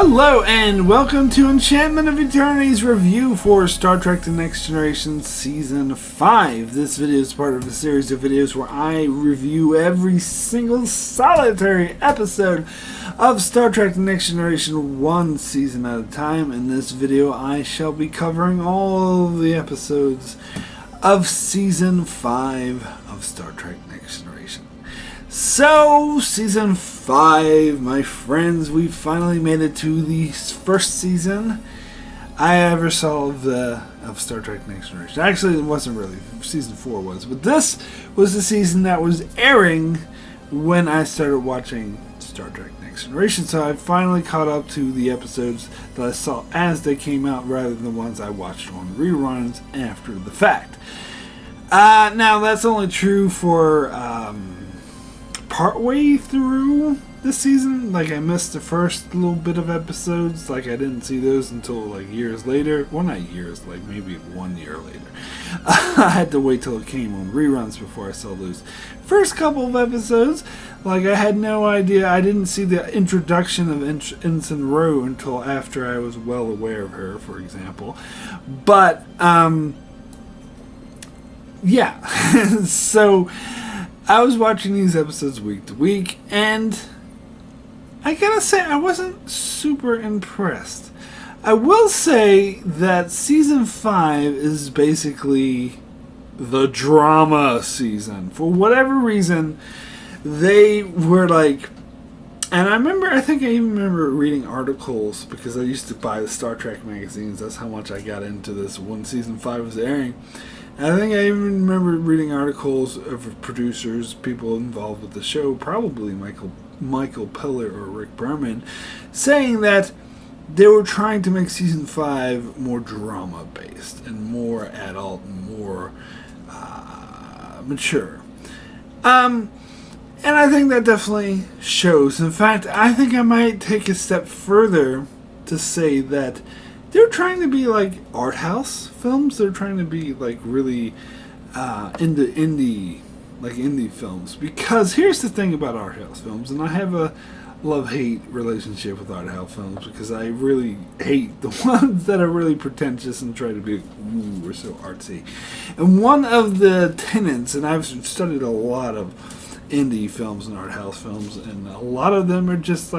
Hello and welcome to Enchantment of Eternity's review for Star Trek The Next Generation Season 5. This video is part of a series of videos where I review every single solitary episode of Star Trek The Next Generation one season at a time. In this video I shall be covering all the episodes of Season 5 of Star Trek Next Generation. So, Season 5, my friends, we finally made it to the first season I ever saw of Star Trek Next Generation. Actually, it wasn't really. Season 4 was. But this was the season that was airing when I started watching Star Trek Next Generation. So I finally caught up to the episodes that I saw as they came out rather than the ones I watched on reruns after the fact. Now, that's only true for partway through the season. Like, I missed the first little bit of episodes. Like, I didn't see those until like years later. Well, not years, like maybe 1 year later. I had to wait till it came on reruns before I saw those first couple of episodes. Like, I had no idea. I didn't see the introduction of Ensign Ro until after I was well aware of her, for example. But yeah. So I was watching these episodes week to week, and I gotta say, I wasn't super impressed. I will say that Season 5 is basically the drama season. For whatever reason, they were like... And I think I even remember reading articles, because I used to buy the Star Trek magazines. That's how much I got into this when Season 5 was airing. I think I even remember reading articles of producers, people involved with the show, probably Michael Piller or Rick Berman, saying that they were trying to make Season 5 more drama-based and more adult and more mature. And I think that definitely shows. In fact, I think I might take a step further to say that they're trying to be like art house films. They're trying to be like really into indie films. Because here's the thing about art house films, and I have a love-hate relationship with art house films because I really hate the ones that are really pretentious and try to be, ooh, we're so artsy. And one of the tenets, and I've studied a lot of indie films and art house films, and a lot of them are just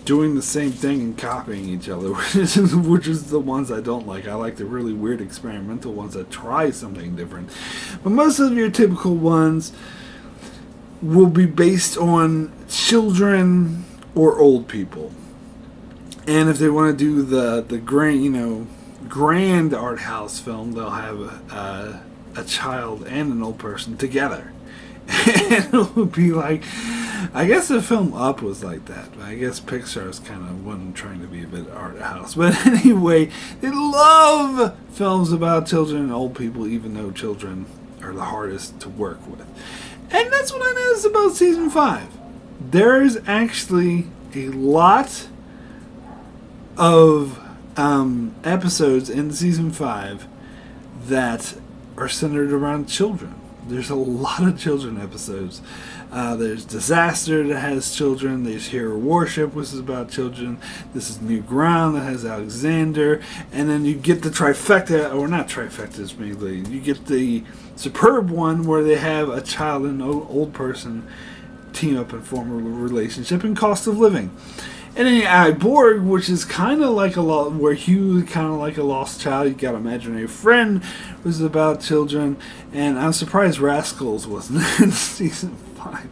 doing the same thing and copying each other, which is the ones I don't like. I like the really weird experimental ones that try something different. But most of your typical ones will be based on children or old people. And if they want to do the grand art house film, they'll have a child and an old person together. And it would be like, I guess the film Up was like that. I guess Pixar's kind of wasn't trying to be a bit art house. But anyway, they love films about children and old people, even though children are the hardest to work with. And that's what I noticed about Season 5. There's actually a lot of episodes in Season 5 that are centered around children. There's a lot of children episodes. There's Disaster that has children. There's Hero Warship, which is about children. This is New Ground that has Alexander. And then you get the trifecta, or not trifectas mainly. You get the superb one where they have a child and an old person team up and form a relationship in Cost of Living. And then Borg, which is kind of like where Hugh is kind of like a lost child. You got an imaginary friend, which is about children. And I'm surprised Rascals wasn't in Season 5.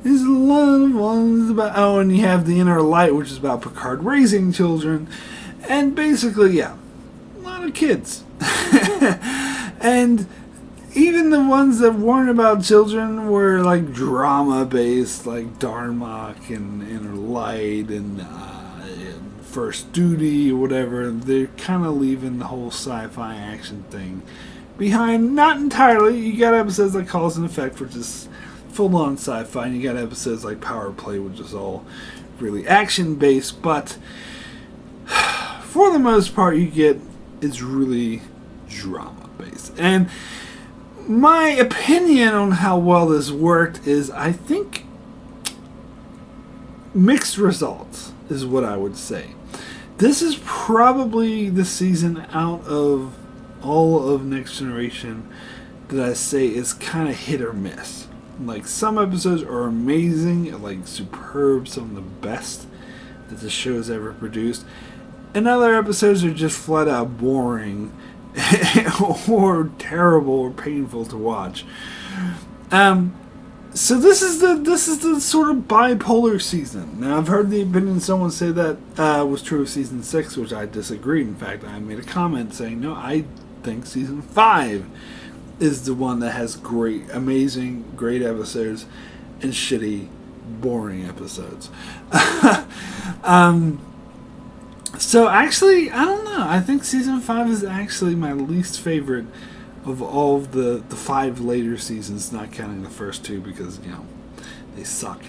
There's a lot of ones about... Oh, and you have The Inner Light, which is about Picard raising children. And basically, yeah, a lot of kids. And even the ones that weren't about children were like drama-based, like Darmok and Inner Light and First Duty or whatever. They're kind of leaving the whole sci-fi action thing behind. Not entirely. You got episodes like Cause and Effect, which is full-on sci-fi, and you got episodes like Power Play, which is all really action-based, but for the most part, you get is really drama-based. And my opinion on how well this worked is, I think mixed results is what I would say. This is probably the season out of all of Next Generation that I say is kind of hit or miss. Like, some episodes are amazing, like superb, some of the best that the show has ever produced. And other episodes are just flat out boring or terrible or painful to watch. So this is the sort of bipolar season. Now, I've heard the opinion of someone say that was true of season 6, which I disagreed. In fact, I made a comment saying, no, I think season 5 is the one that has great episodes and shitty, boring episodes. So actually, I don't know. I think season 5 is actually my least favorite of all of the 5 later seasons, not counting the first 2 because, they suck.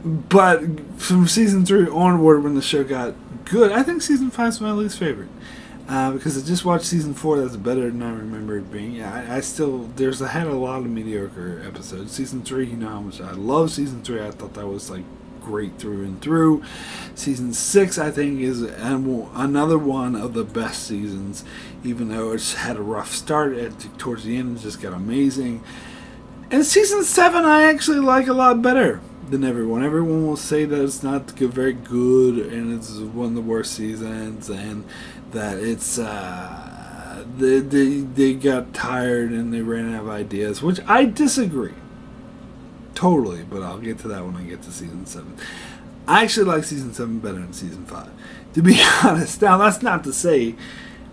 But from season 3 onward, when the show got good, I think season 5 is my least favorite. Because I just watched season 4 that's better than I remember it being. Yeah, I still, had a lot of mediocre episodes. Season 3, you know how much I love season 3. I thought that was like great through and through. Season 6, I think, is another one of the best seasons, even though it's had a rough start. Towards the end, it just got amazing. And season 7, I actually like a lot better than everyone. Everyone will say that it's not very good, and it's one of the worst seasons, and that it's they got tired and they ran out of ideas, which I disagree. Totally, but I'll get to that when I get to season 7. I actually like season 7 better than season 5, to be honest. Now, that's not to say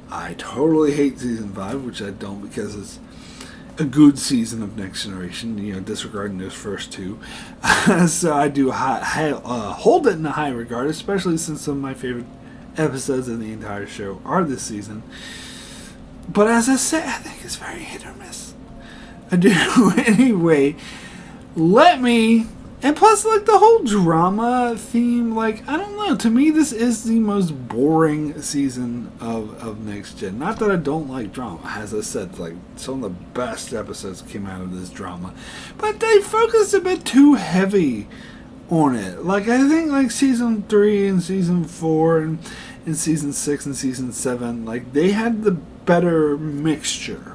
I totally hate season 5, which I don't, because it's a good season of Next Generation, disregarding those first 2. So I do hold it in a high regard, especially since some of my favorite episodes of the entire show are this season. But as I said, I think it's very hit or miss. I do. Anyway, and plus, like, the whole drama theme, like, I don't know, to me this is the most boring season of Next Gen. Not that I don't like drama, as I said, like, some of the best episodes came out of this drama, but they focused a bit too heavy on it. Like, I think, like, season 3 and season 4 and season 6 and season 7, like, they had the better mixture.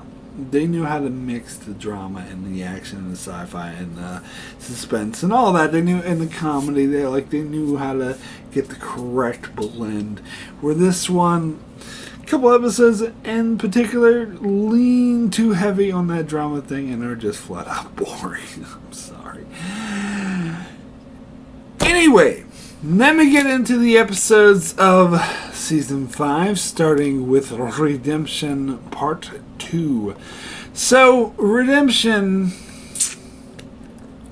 They knew how to mix the drama and the action and the sci-fi and the suspense and all that. They knew, in the comedy, they knew how to get the correct blend. Where this one, a couple episodes in particular, lean too heavy on that drama thing and are just flat out boring. I'm sorry. Anyway, let me get into the episodes of Season 5, starting with Redemption Part 2. So, Redemption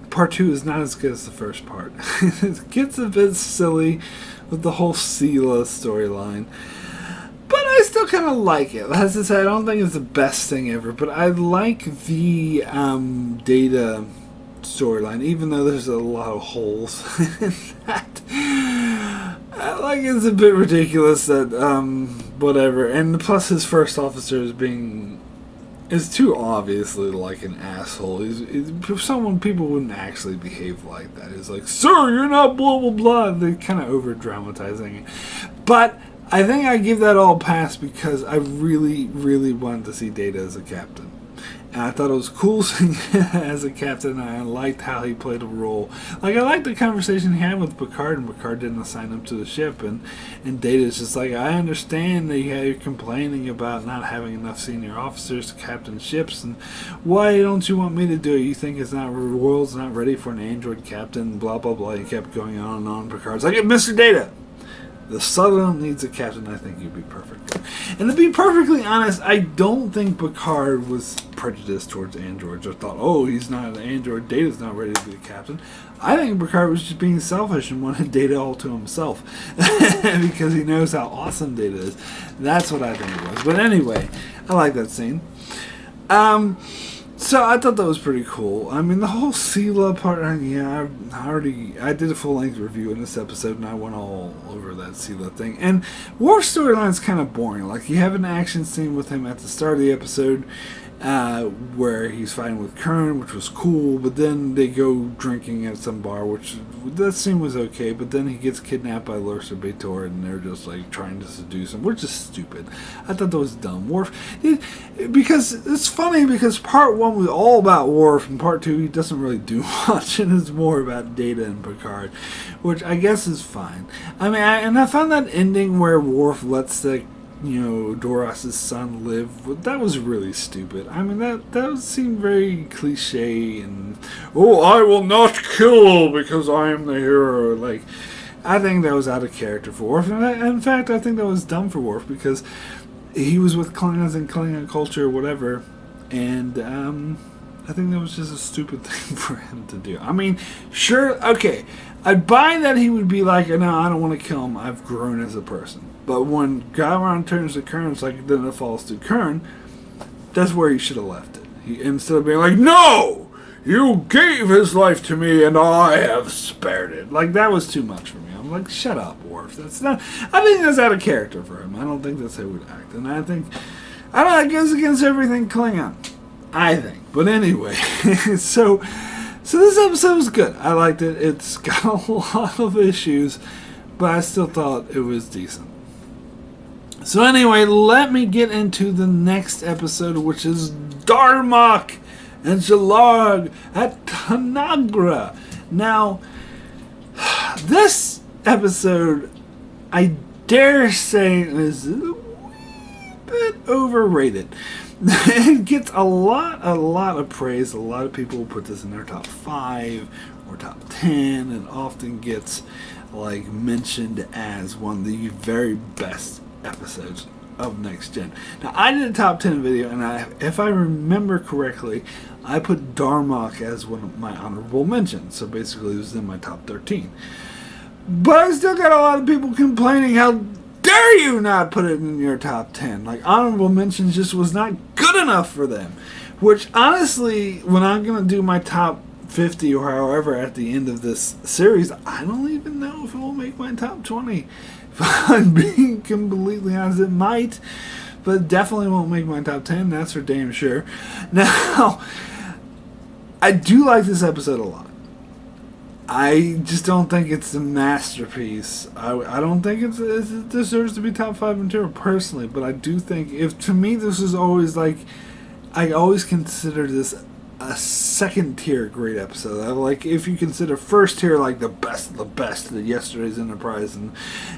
Part 2 is not as good as the first part. It gets a bit silly with the whole Sela storyline. But I still kind of like it. As I said, I don't think it's the best thing ever, but I like the Data storyline, even though there's a lot of holes in that. Like, it's a bit ridiculous that, whatever. And plus his first officer is too obviously like an asshole. He's someone people wouldn't actually behave like that. He's like, sir, you're not blah, blah, blah. They're kind of over-dramatizing it. But I think I give that all a pass because I really, really wanted to see Data as a captain. And I thought it was cool seeing as a captain. I liked how he played a role. Like, I liked the conversation he had with Picard, and Picard didn't assign him to the ship. And Data's just like, I understand that you're complaining about not having enough senior officers to captain ships, and why don't you want me to do it? You think the world's not ready for an android captain, blah, blah, blah. He kept going on and on. Picard's like, Mr. Data, the Southern needs a captain. I think you'd be perfect. And to be perfectly honest, I don't think Picard was prejudiced towards androids or thought, oh, he's not an android, Data's not ready to be the captain. I think Picard was just being selfish and wanted Data all to himself because he knows how awesome Data is. That's what I think it was. But anyway, I like that scene. So I thought that was pretty cool. I mean, the whole Sela part, I did a full-length review in this episode, and I went all over that Sela thing. And Worf's storyline is kind of boring. Like, you have an action scene with him at the start of the episode, where he's fighting with Kern, which was cool, but then they go drinking at some bar, which that scene was okay, but then he gets kidnapped by Lursa Bator, and they're just like trying to seduce him, which is stupid. I thought that was dumb. Worf, because it's funny, because part 1 was all about Worf, and part 2 he doesn't really do much, and it's more about Data and Picard, which I guess is fine. I mean, I found that ending where Worf lets the Doros' son live, that was really stupid. I mean, that seemed very cliche, and, oh, I will not kill because I am the hero. Like, I think that was out of character for Worf. And in fact, I think that was dumb for Worf, because he was with Klingons and Klingon culture, whatever, and, I think that was just a stupid thing for him to do. I mean, sure, okay, I'd buy that he would be like, no, I don't want to kill him, I've grown as a person. But when Gowron turns to Kern, it's like, then it falls to Kern, that's where he should have left it. Instead of being like, no! You gave his life to me and I have spared it. Like, that was too much for me. I'm like, shut up, Worf. That's not, I think that's out of character for him. I don't think that's how he would act. And I don't know, it goes against everything Klingon. I think. But anyway, so this episode was good. I liked it. It's got a lot of issues, but I still thought it was decent. So anyway, let me get into the next episode, which is Darmok and Jalarg at Tanagra. Now, this episode, I dare say, is a wee bit overrated. It gets a lot of praise. A lot of people put this in their top 5 or top 10, and often gets like mentioned as one of the very best episodes of Next Gen. Now, I did a top 10 video, and if I remember correctly, I put Darmok as one of my honorable mentions. So basically, it was in my top 13. But I still got a lot of people complaining, how dare you not put it in your top 10? Like, honorable mentions just was not good enough for them. Which, honestly, when I'm going to do my top 50 or however at the end of this series, I don't even know if it will make my top 20. If I'm being completely honest, it might, but it definitely won't make my top 10, that's for damn sure. Now, I do like this episode a lot. I just don't think it's a masterpiece. I don't think it deserves to be top 5 material personally, but I do think, to me this is always like, I always consider this a second tier great episode. Like, if you consider first tier like the best of the best, the Yesterday's Enterprise and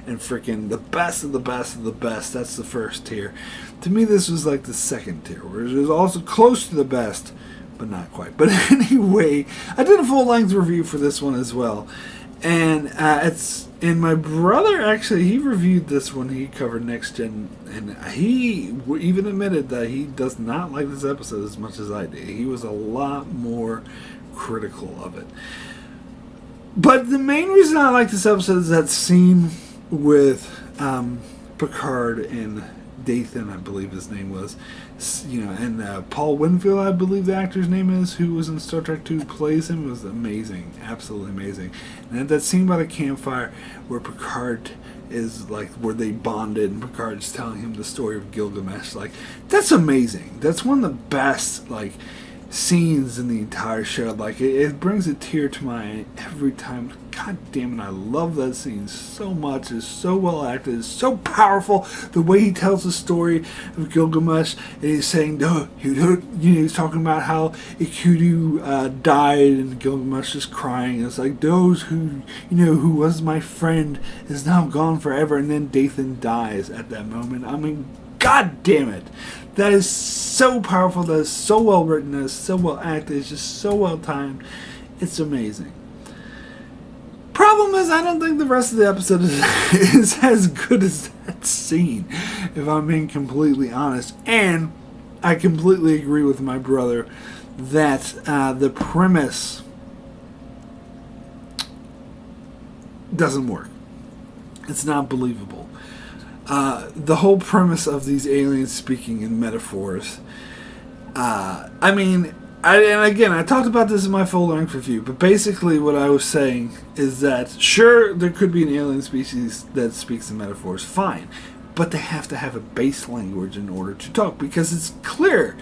freaking the best of the best of the best, that's the first tier. To me, this was like the second tier, where it was also close to the best, but not quite. But anyway, I did a full-length review for this one as well, and my brother actually, he reviewed this when he covered Next Gen, and he even admitted that he does not like this episode as much as I did. He was a lot more critical of it. But the main reason I like this episode is that scene with Picard and Dathan, I believe his name was, and Paul Winfield, I believe the actor's name is, who was in Star Trek 2, plays him, was amazing, absolutely amazing. And that scene by the campfire where Picard is like, where they bonded, and Picard's telling him the story of Gilgamesh, like, that's amazing. That's one of the best, like, scenes in the entire show. Like, it brings a tear to my eye every time. God damn it, I love that scene so much. It's so well acted. It's so powerful. The way he tells the story of Gilgamesh, and he's saying, no, he's talking about how Ikudu died, and Gilgamesh is crying. It's like, those who was my friend is now gone forever, and then Dathan dies at that moment. I mean, God damn it. That is so powerful. That is so well written. That is so well acted. It's just so well timed. It's amazing. Problem is, I don't think the rest of the episode is as good as that scene, if I'm being completely honest. And I completely agree with my brother that the premise doesn't work. It's not believable. The whole premise of these aliens speaking in metaphors, and again, I talked about this in my full-length review, but basically what I was saying is that, sure, there could be an alien species that speaks in metaphors, fine, but they have to have a base language in order to talk, because it's clear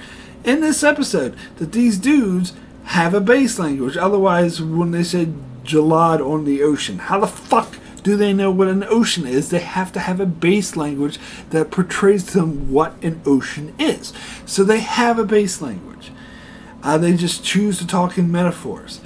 in this episode that these dudes have a base language. Otherwise, when they said Jalad on the ocean, how the fuck do they know what an ocean is? They have to have a base language that portrays to them what an ocean is. So they have a base language. They just choose to talk in metaphors.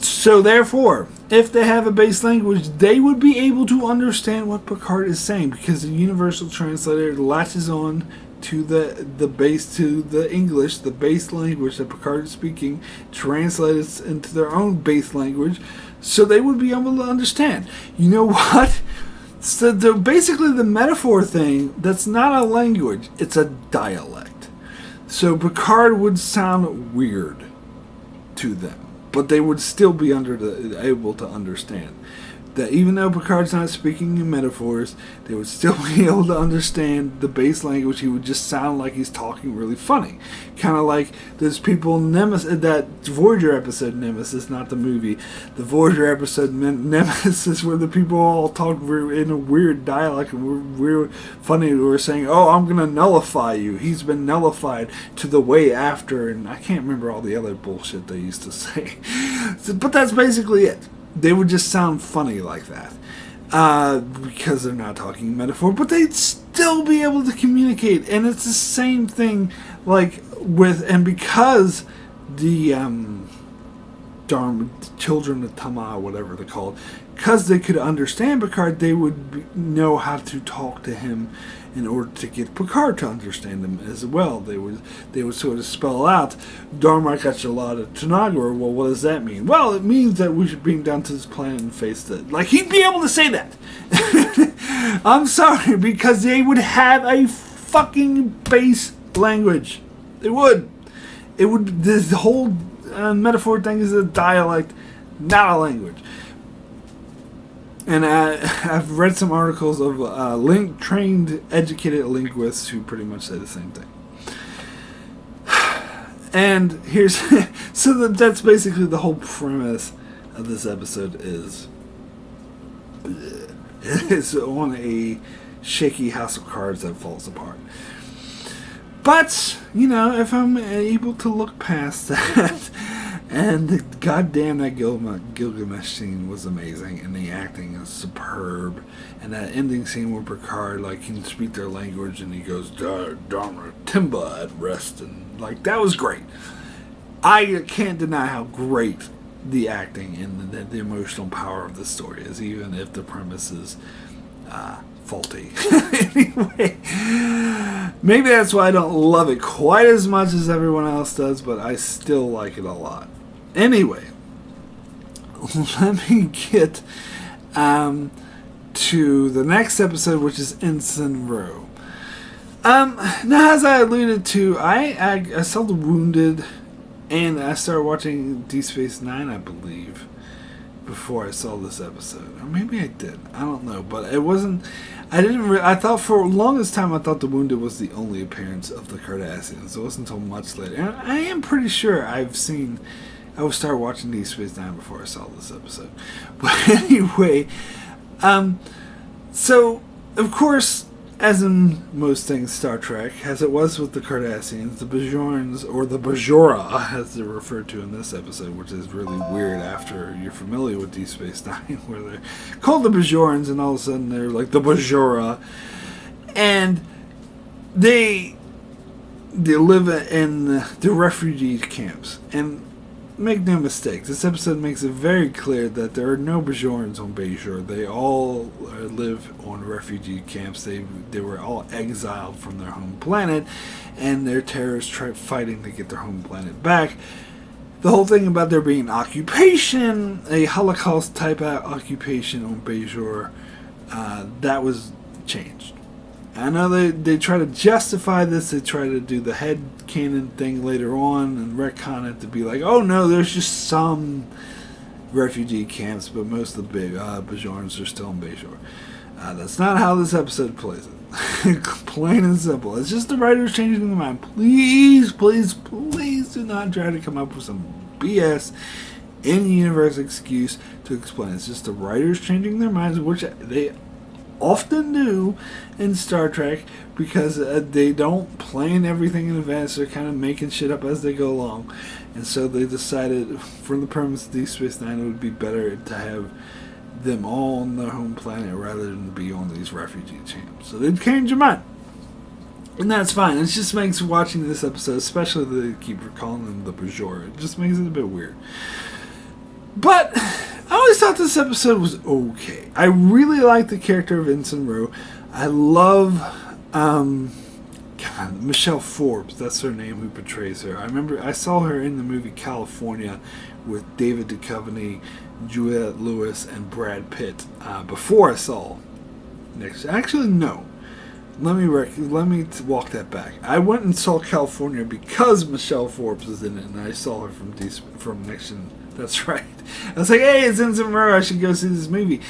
So therefore, if they have a base language, they would be able to understand what Picard is saying, because the universal translator latches on to the base, to the English, the base language that Picard is speaking, translates into their own base language, so they would be able to understand. You know what? So basically the metaphor thing, that's not a language, it's a dialect. So Picard would sound weird to them, but they would still be able to understand. That even though Picard's not speaking in metaphors, they would still be able to understand the base language. He would just sound like he's talking really funny. Kind of like those people in Nemesis, that Voyager episode Nemesis, not the movie. The Voyager episode Nemesis, where the people all talk in a weird dialect and weird funny. They were saying, oh, I'm going to nullify you. He's been nullified to the way after. And I can't remember all the other bullshit they used to say. But that's basically it. They would just sound funny like that. Because they're not talking metaphor, but they'd still be able to communicate. And it's the same thing like with, and because the children of Tama, whatever they're called, because they could understand Picard, they would know how to talk to him in order to get Picard to understand them as well. They would sort of spell out, Darmok Jalad Tanagar. Well, what does that mean? Well, it means that we should beam down to this planet and face it. Like, he'd be able to say that. I'm sorry, because they would have a fucking base language. They would. It would. The whole metaphor thing is a dialect, not a language. And I've read some articles of trained, educated linguists who pretty much say the same thing. And here's so that's basically the whole premise of this episode is it's on a shaky house of cards that falls apart. But, you know, if I'm able to look past that, and goddamn that Gilgamesh scene was amazing, and the acting is superb, and that ending scene where Picard, like, can speak their language, and he goes, Dharma, Timba at rest, and, like, that was great. I can't deny how great the acting and the emotional power of the story is, even if the premise is faulty. Anyway, maybe that's why I don't love it quite as much as everyone else does, but I still like it a lot. Anyway, let me get to the next episode, which is Ensign Rowe. Now, as I alluded to, I saw The Wounded, and I started watching Deep Space Nine, I believe, before I saw this episode. Or maybe I did. I don't know. But it wasn't... I thought for the longest time, I thought The Wounded was the only appearance of the Cardassians. It wasn't until much later. And I am pretty sure I would start watching Deep Space Nine before I saw this episode. But anyway, so, of course, as in most things Star Trek, as it was with the Cardassians, the Bajorans, or the Bajora, as they're referred to in this episode, which is really weird after you're familiar with Deep Space Nine, where they're called the Bajorans, and all of a sudden they're like the Bajora, and they live in the refugee camps. And make no mistake, this episode makes it very clear that there are no Bajorans on Bajor. They all live on refugee camps. They were all exiled from their home planet, and their terrorists fighting to get their home planet back. The whole thing about there being occupation, a Holocaust type occupation on Bajor, that was changed. I know they try to justify this. They try to do the head canon thing later on and retcon it to be like, oh no, there's just some refugee camps, but most of the big Bajorans are still in Bajor. That's not how this episode plays it. Plain and simple. It's just the writers changing their mind. Please, please, please do not try to come up with some BS in-universe excuse to explain. It's just the writers changing their minds, which they often do in Star Trek, because they don't plan everything in advance. They're kind of making shit up as they go along. And so they decided, from the premise of Deep Space Nine, it would be better to have them all on their home planet rather than be on these refugee camps. So they changed their mind. And that's fine. It just makes watching this episode, especially they keep calling them the Bajor, it just makes it a bit weird. But I always thought this episode was okay. I really like the character of Ensign Ro. I love Michelle Forbes, that's her name, who portrays her. I remember I saw her in the movie California with David Duchovny, Juliette Lewis, and Brad Pitt before I saw next. Actually, no. Let me walk that back. I went and saw California because Michelle Forbes was in it, and I saw her from Next Gen. That's right. I was like, hey, it's Ensign Ro, I should go see this movie.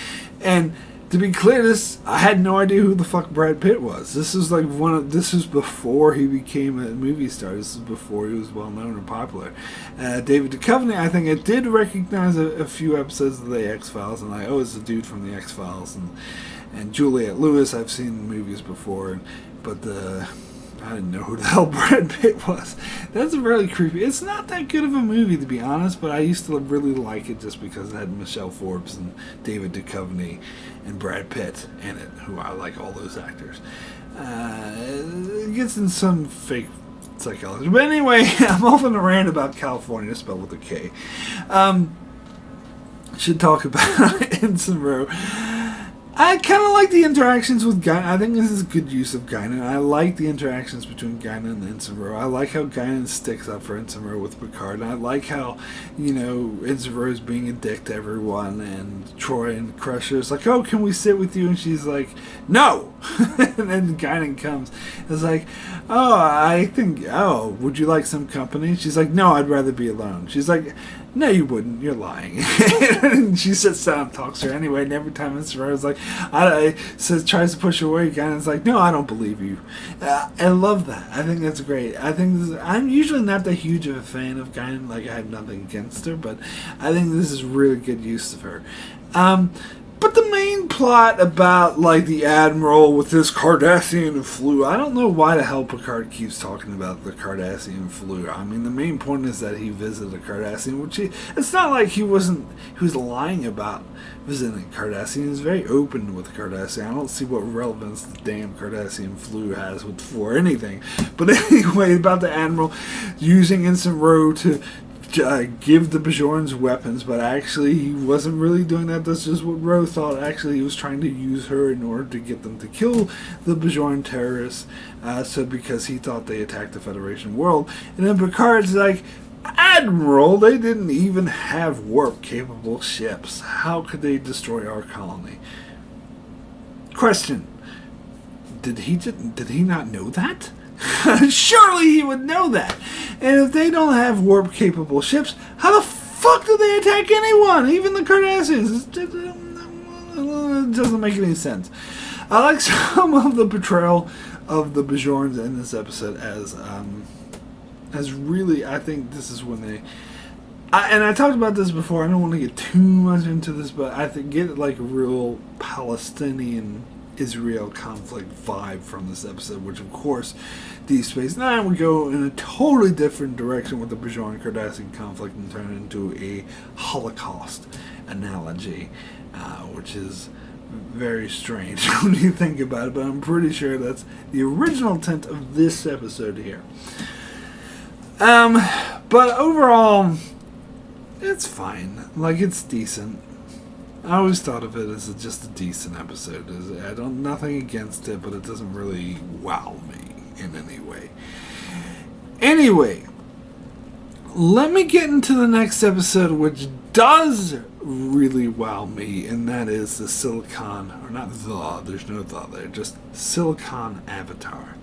And to be clear, I had no idea who the fuck Brad Pitt was. This was like this was before he became a movie star. This was before he was well known and popular. David Duchovny, I think I did recognize a few episodes of the X-Files, and it's the dude from the X-Files. And Juliette Lewis, I've seen movies before, but I didn't know who the hell Brad Pitt was. That's really creepy. It's not that good of a movie, to be honest, but I used to really like it just because it had Michelle Forbes and David Duchovny and Brad Pitt in it, who I like all those actors. It gets in some fake psychology. But anyway, I'm off on a rant about California, spelled with a K. Should talk about Ensign Ro. I kind of like the interactions with Guinan. I think this is good use of Guinan. I like the interactions between Guinan and Ensign Ro. I like how Guinan sticks up for Ensign Ro with Picard. And I like how, Ensign Ro is being a dick to everyone. And Troy and Crusher is like, oh, can we sit with you? And she's like, no! And then Guinan comes. It's like, would you like some company? She's like, no, I'd rather be alone. She's like, no, you wouldn't. You're lying. And she sits down and talks to her anyway. And every time Ensign Ro is like, tries to push her away, Guinan's like, no, I don't believe you. I love that. I think that's great. I'm usually not that huge of a fan of Guinan. Like, I have nothing against her, but I think this is really good use of her. But the main plot about, the Admiral with this Cardassian flu, I don't know why the hell Picard keeps talking about the Cardassian flu. I mean, the main point is that he visited a Cardassian, it's not like he was lying about visiting Cardassian. He was very open with Cardassian. I don't see what relevance the damn Cardassian flu has for anything. But anyway, about the Admiral using Ensign Ro to give the Bajorans weapons, but actually he wasn't really doing that. That's just what Ro thought. Actually, he was trying to use her in order to get them to kill the Bajoran terrorists, because he thought they attacked the Federation world. And then Picard's like, Admiral, they didn't even have warp-capable ships. How could they destroy our colony? Question: Did he not know that? Surely he would know that. And if they don't have warp-capable ships, how the fuck do they attack anyone? Even the Cardassians? It doesn't make any sense. I like some of the portrayal of the Bajorans in this episode as really, I think this is when they... and I talked about this before, I don't want to get too much into this, but I think get a real Palestinian Israel conflict vibe from this episode, which of course Deep Space Nine would go in a totally different direction with the Bajoran Cardassian conflict and turn it into a Holocaust analogy, which is very strange when you think about it, but I'm pretty sure that's the original intent of this episode here. But overall, it's fine. It's decent. I always thought of it as just a decent episode. Nothing against it, but it doesn't really wow me in any way. Anyway, let me get into the next episode, which does really wow me, and that is the Silicon, or not there's no there, just Silicon Avatar.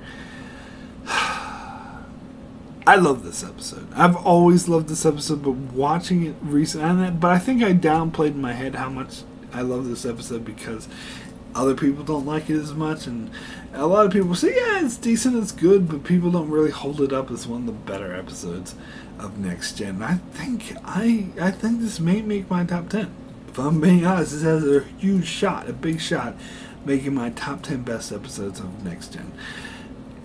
I love this episode. I've always loved this episode, but watching it recently, but I think I downplayed in my head how much I love this episode because other people don't like it as much, and a lot of people say, yeah, it's decent, it's good, but people don't really hold it up as one of the better episodes of Next Gen. I think this may make my top 10. If I'm being honest, this has a huge shot, a big shot, making my top 10 best episodes of Next Gen.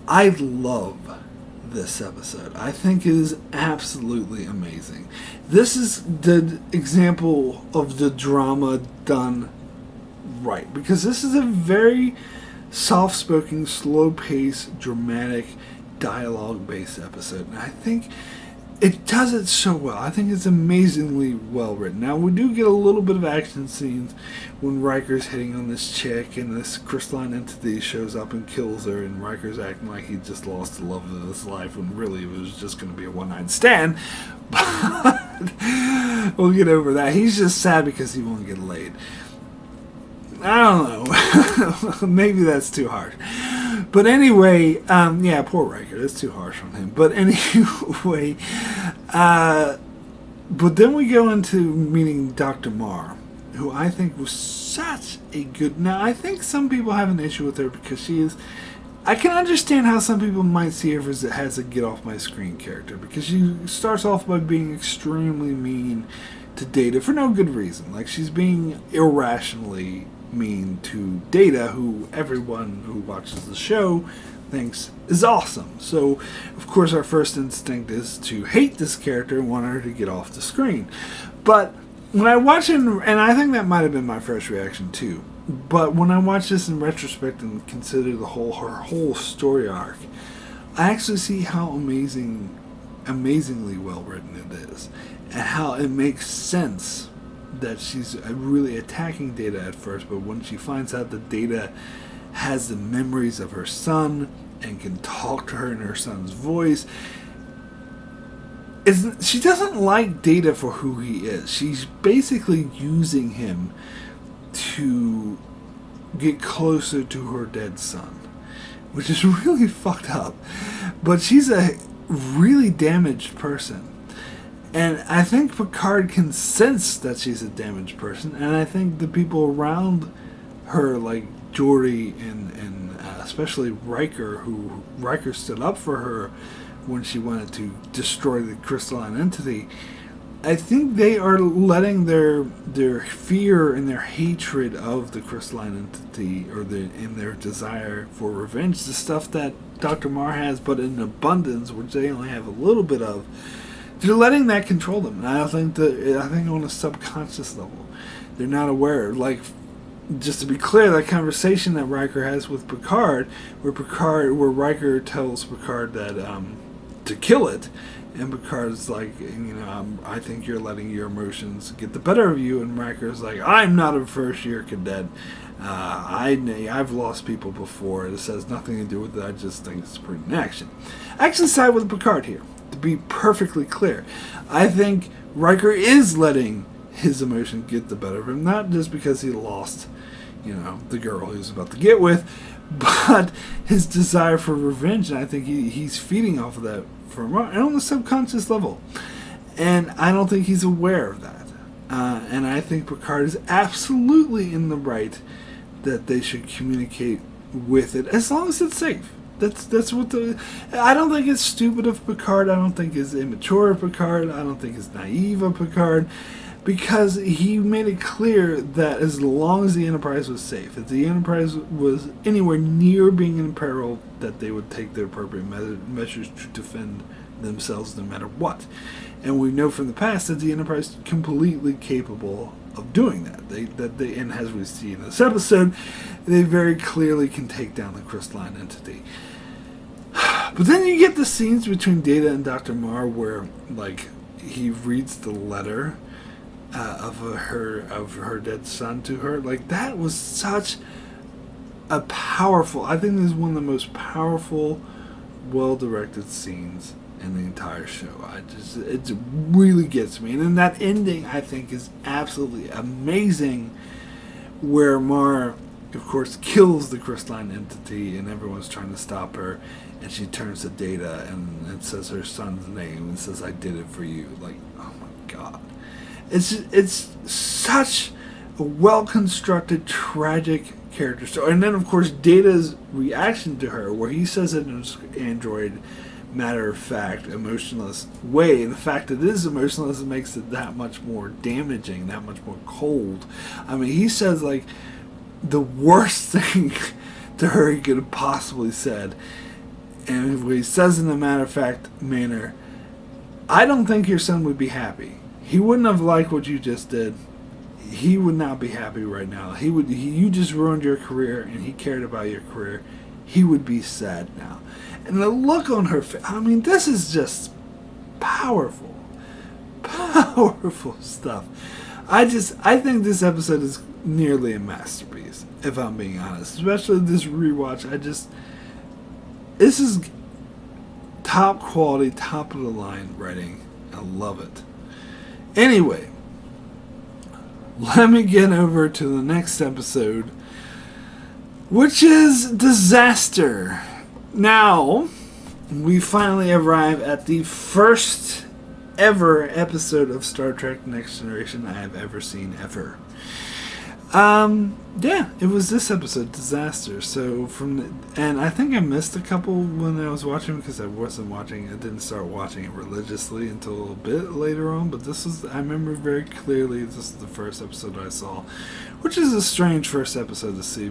I love this episode. I think it is absolutely amazing. This is the example of the drama done right, because this is a very soft-spoken, slow-paced, dramatic, dialogue-based episode, and I think it does it so well. I think it's amazingly well written. Now, we do get a little bit of action scenes when Riker's hitting on this chick and this crystalline entity shows up and kills her, and Riker's acting like he just lost the love of his life when really it was just going to be a one-night stand. But we'll get over that. He's just sad because he won't get laid. I don't know. Maybe that's too harsh. But anyway, yeah, poor Riker. That's too harsh on him. But anyway, but then we go into meeting Dr. Marr, who I think was such a good... Now, I think some people have an issue with her because she is... I can understand how some people might see her as a get-off-my-screen character, because she starts off by being extremely mean to Data for no good reason. Like, she's being irrationally mean to Data, who everyone who watches the show thinks is awesome. So, of course, our first instinct is to hate this character and want her to get off the screen. But when I watch it, and I think that might have been my first reaction too, but when I watch this in retrospect and consider her whole story arc, I actually see how amazingly well written it is, and how it makes sense that she's really attacking Data at first, but when she finds out that Data has the memories of her son and can talk to her in her son's voice, she doesn't like Data for who he is. She's basically using him to get closer to her dead son, which is really fucked up. But she's a really damaged person. And I think Picard can sense that she's a damaged person, and I think the people around her, like Geordi and especially Riker, who Riker stood up for her when she wanted to destroy the crystalline entity, I think they are letting their fear and their hatred of the crystalline entity, or in their desire for revenge, the stuff that Dr. Marr has, but in abundance, which they only have a little bit of, they're letting that control them. And I think on a subconscious level, they're not aware. Like, just to be clear, that conversation that Riker has with Picard, where Riker tells Picard that to kill it, and Picard's like, I think you're letting your emotions get the better of you, and Riker's like, I'm not a first-year cadet. I've lost people before. This has nothing to do with it. I just think it's prudent action. I actually side with Picard here, to be perfectly clear. I think Riker is letting his emotion get the better of him, not just because he lost, the girl he was about to get with, but his desire for revenge, and I think he's feeding off of that and on the subconscious level. And I don't think he's aware of that. And I think Picard is absolutely in the right that they should communicate with it, as long as it's safe. That's what I don't think it's stupid of Picard. I don't think it's immature of Picard. I don't think it's naive of Picard, because he made it clear that as long as the Enterprise was safe, if the Enterprise was anywhere near being in peril, that they would take the appropriate measures to defend themselves no matter what. And we know from the past that the Enterprise is completely capable of doing that. And as we see in this episode, they very clearly can take down the crystalline entity. But then you get the scenes between Data and Dr. Marr where, like, he reads the letter of her dead son to her. Like, that was such a powerful, I think this is one of the most powerful, well-directed scenes in the entire show. It really gets me. And then that ending, I think, is absolutely amazing, where Marr, of course, kills the crystalline entity and everyone's trying to stop her, and she turns to Data and it says her son's name and says, I did it for you. Like, oh my god. It's such a well-constructed, tragic character story. And then, of course, Data's reaction to her, where he says it in his android, matter-of-fact, emotionless way. And the fact that it is emotionless makes it that much more damaging, that much more cold. I mean, he says, like, the worst thing to her he could have possibly said. And what he says in a matter-of-fact manner, I don't think your son would be happy. He wouldn't have liked what you just did. He would not be happy right now. You just ruined your career, and he cared about your career. He would be sad now. And the look on her face, I mean, this is just powerful. Powerful stuff. I think this episode is nearly a masterpiece, if I'm being honest. Especially this rewatch. This is top quality, top of the line writing. I love it. Anyway, let me get over to the next episode, which is Disaster. Now, we finally arrive at the first ever episode of Star Trek Next Generation I have ever seen ever. Yeah, it was this episode, Disaster. So and I think I missed a couple when I was watching because I didn't start watching it religiously until a little bit later on, but I remember very clearly this is the first episode I saw, which is a strange first episode to see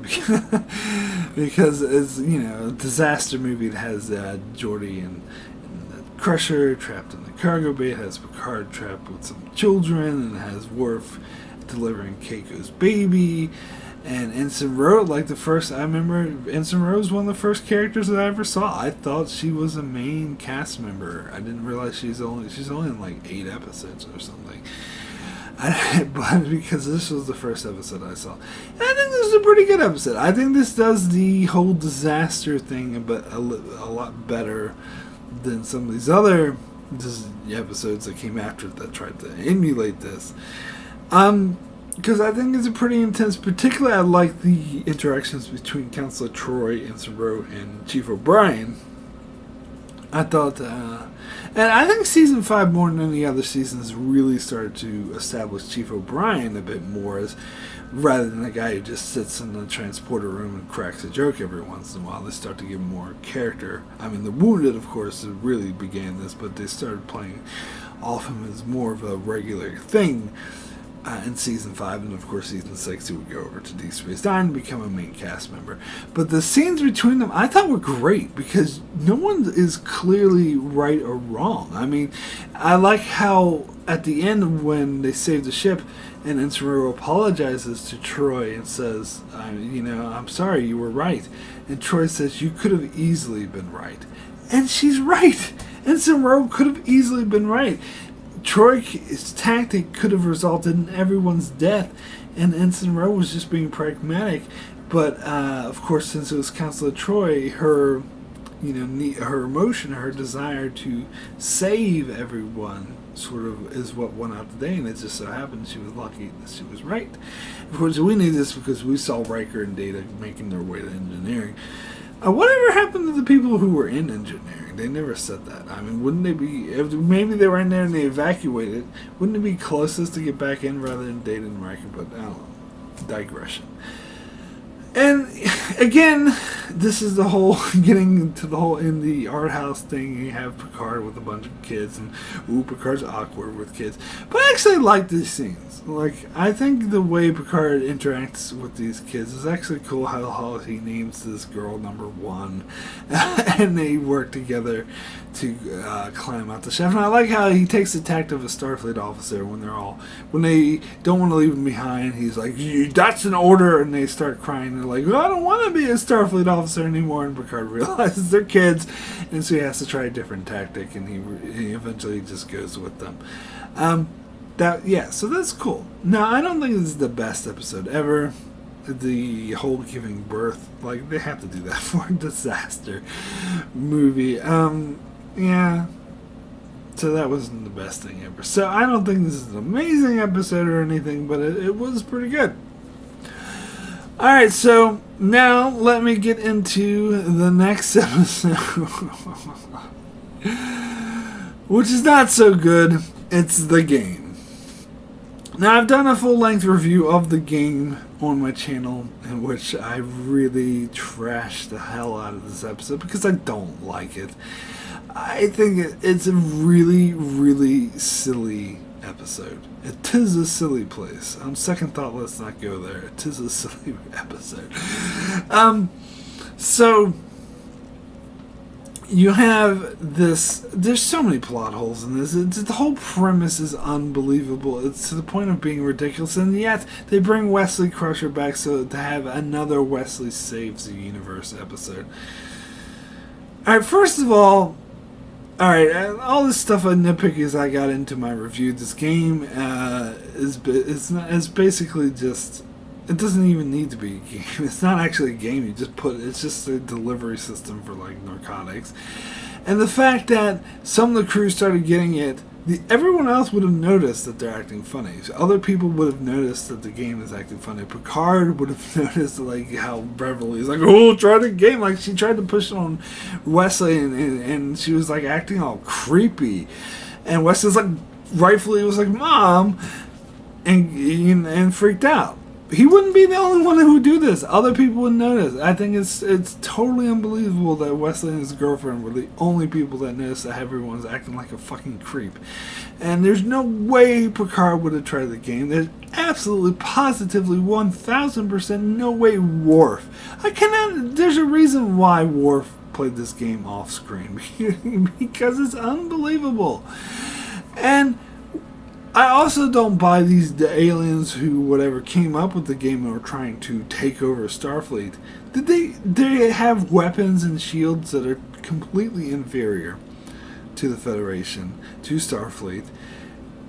because it's, a disaster movie that has Geordi and Crusher trapped in the cargo bay. It has Picard trapped with some children, and it has Worf delivering Keiko's baby. And Ensign Rose, I remember Ensign Rose, one of the first characters that I ever saw. I thought she was a main cast member. I didn't realize she's only in like 8 episodes or something. But because this was the first episode I saw. And I think this is a pretty good episode. I think this does the whole disaster thing a lot better than some of these other episodes that came after it that tried to emulate this. Because I think it's a pretty intense, particularly I like the interactions between Counselor Troy, Ensign Rose, and Chief O'Brien. I thought, and I think season 5 more than any other seasons really started to establish Chief O'Brien a bit more rather than a guy who just sits in the transporter room and cracks a joke every once in a while. They start to give more character. I mean, The Wounded, of course, really began this, but they started playing off him as more of a regular thing. In season 5, and of course season 6 he would go over to Deep Space Nine and become a main cast member. But the scenes between them I thought were great because no one is clearly right or wrong. I mean, I like how at the end when they save the ship and Ensign Rose apologizes to Troy and says, I'm sorry, you were right. And Troy says, you could have easily been right. And she's right. Ensign Rose could have easily been right. Troy's tactic could have resulted in everyone's death, and Ensign Rose was just being pragmatic. But of course, since it was Counselor Troy, her emotion, her desire to save everyone, sort of is what won out the day. And it just so happened she was lucky that she was right. Of course, we knew this because we saw Riker and Data making their way to engineering. Whatever happened to the people who were in engineering? They never said that. I mean, wouldn't they be... If maybe they were in there and they evacuated, wouldn't it be closest to get back in rather than Data and Riker? But I don't know. Digression. And again, this is the whole getting to the whole in the art house thing. You have Picard with a bunch of kids, and Picard's awkward with kids. But I actually like these scenes. I think the way Picard interacts with these kids is actually cool. How he names this girl number 1, and they work together to climb out the shaft. And I like how he takes the tact of a Starfleet officer when they don't want to leave him behind. He's like, "That's an order," and they start crying. They're like, "I don't want to be a Starfleet officer anymore." And Picard realizes they're kids, and so he has to try a different tactic, and he eventually just goes with them. So that's cool. Now, I don't think this is the best episode ever. The whole giving birth, they have to do that for a disaster movie. Yeah. So that wasn't the best thing ever. So I don't think this is an amazing episode or anything, but it was pretty good. Alright, so now let me get into the next episode. Which is not so good. It's The Game. Now, I've done a full-length review of The Game on my channel, in which I really trashed the hell out of this episode because I don't like it. I think it's a really, really silly episode. It is a silly place. On second thought, let's not go there. It is a silly episode. So you have this. There's so many plot holes in this. The whole premise is unbelievable. It's to the point of being ridiculous, and yet they bring Wesley Crusher back so to have another Wesley Saves the Universe episode. All right, first of all, all this stuff I nitpick as I got into my review. This game is basically just. It doesn't even need to be a game. It's not actually a game. It's just a delivery system for like narcotics. And the fact that some of the crew started getting it, everyone else would have noticed that they're acting funny. So other people would have noticed that the game is acting funny. Picard would have noticed like how Beverly is like, oh, try the game. Like she tried to push it on Wesley, and she was like acting all creepy. And Wesley's like, rightfully was like, Mom, and freaked out. He wouldn't be the only one who would do this. Other people would notice. I think it's totally unbelievable that Wesley and his girlfriend were the only people that noticed that everyone's acting like a fucking creep. And there's no way Picard would have tried the game. There's absolutely, positively, 1,000% no way Worf. There's a reason why Worf played this game off screen. Because it's unbelievable. And I also don't buy the aliens who whatever came up with the game and were trying to take over Starfleet. They have weapons and shields that are completely inferior to the Federation, to Starfleet.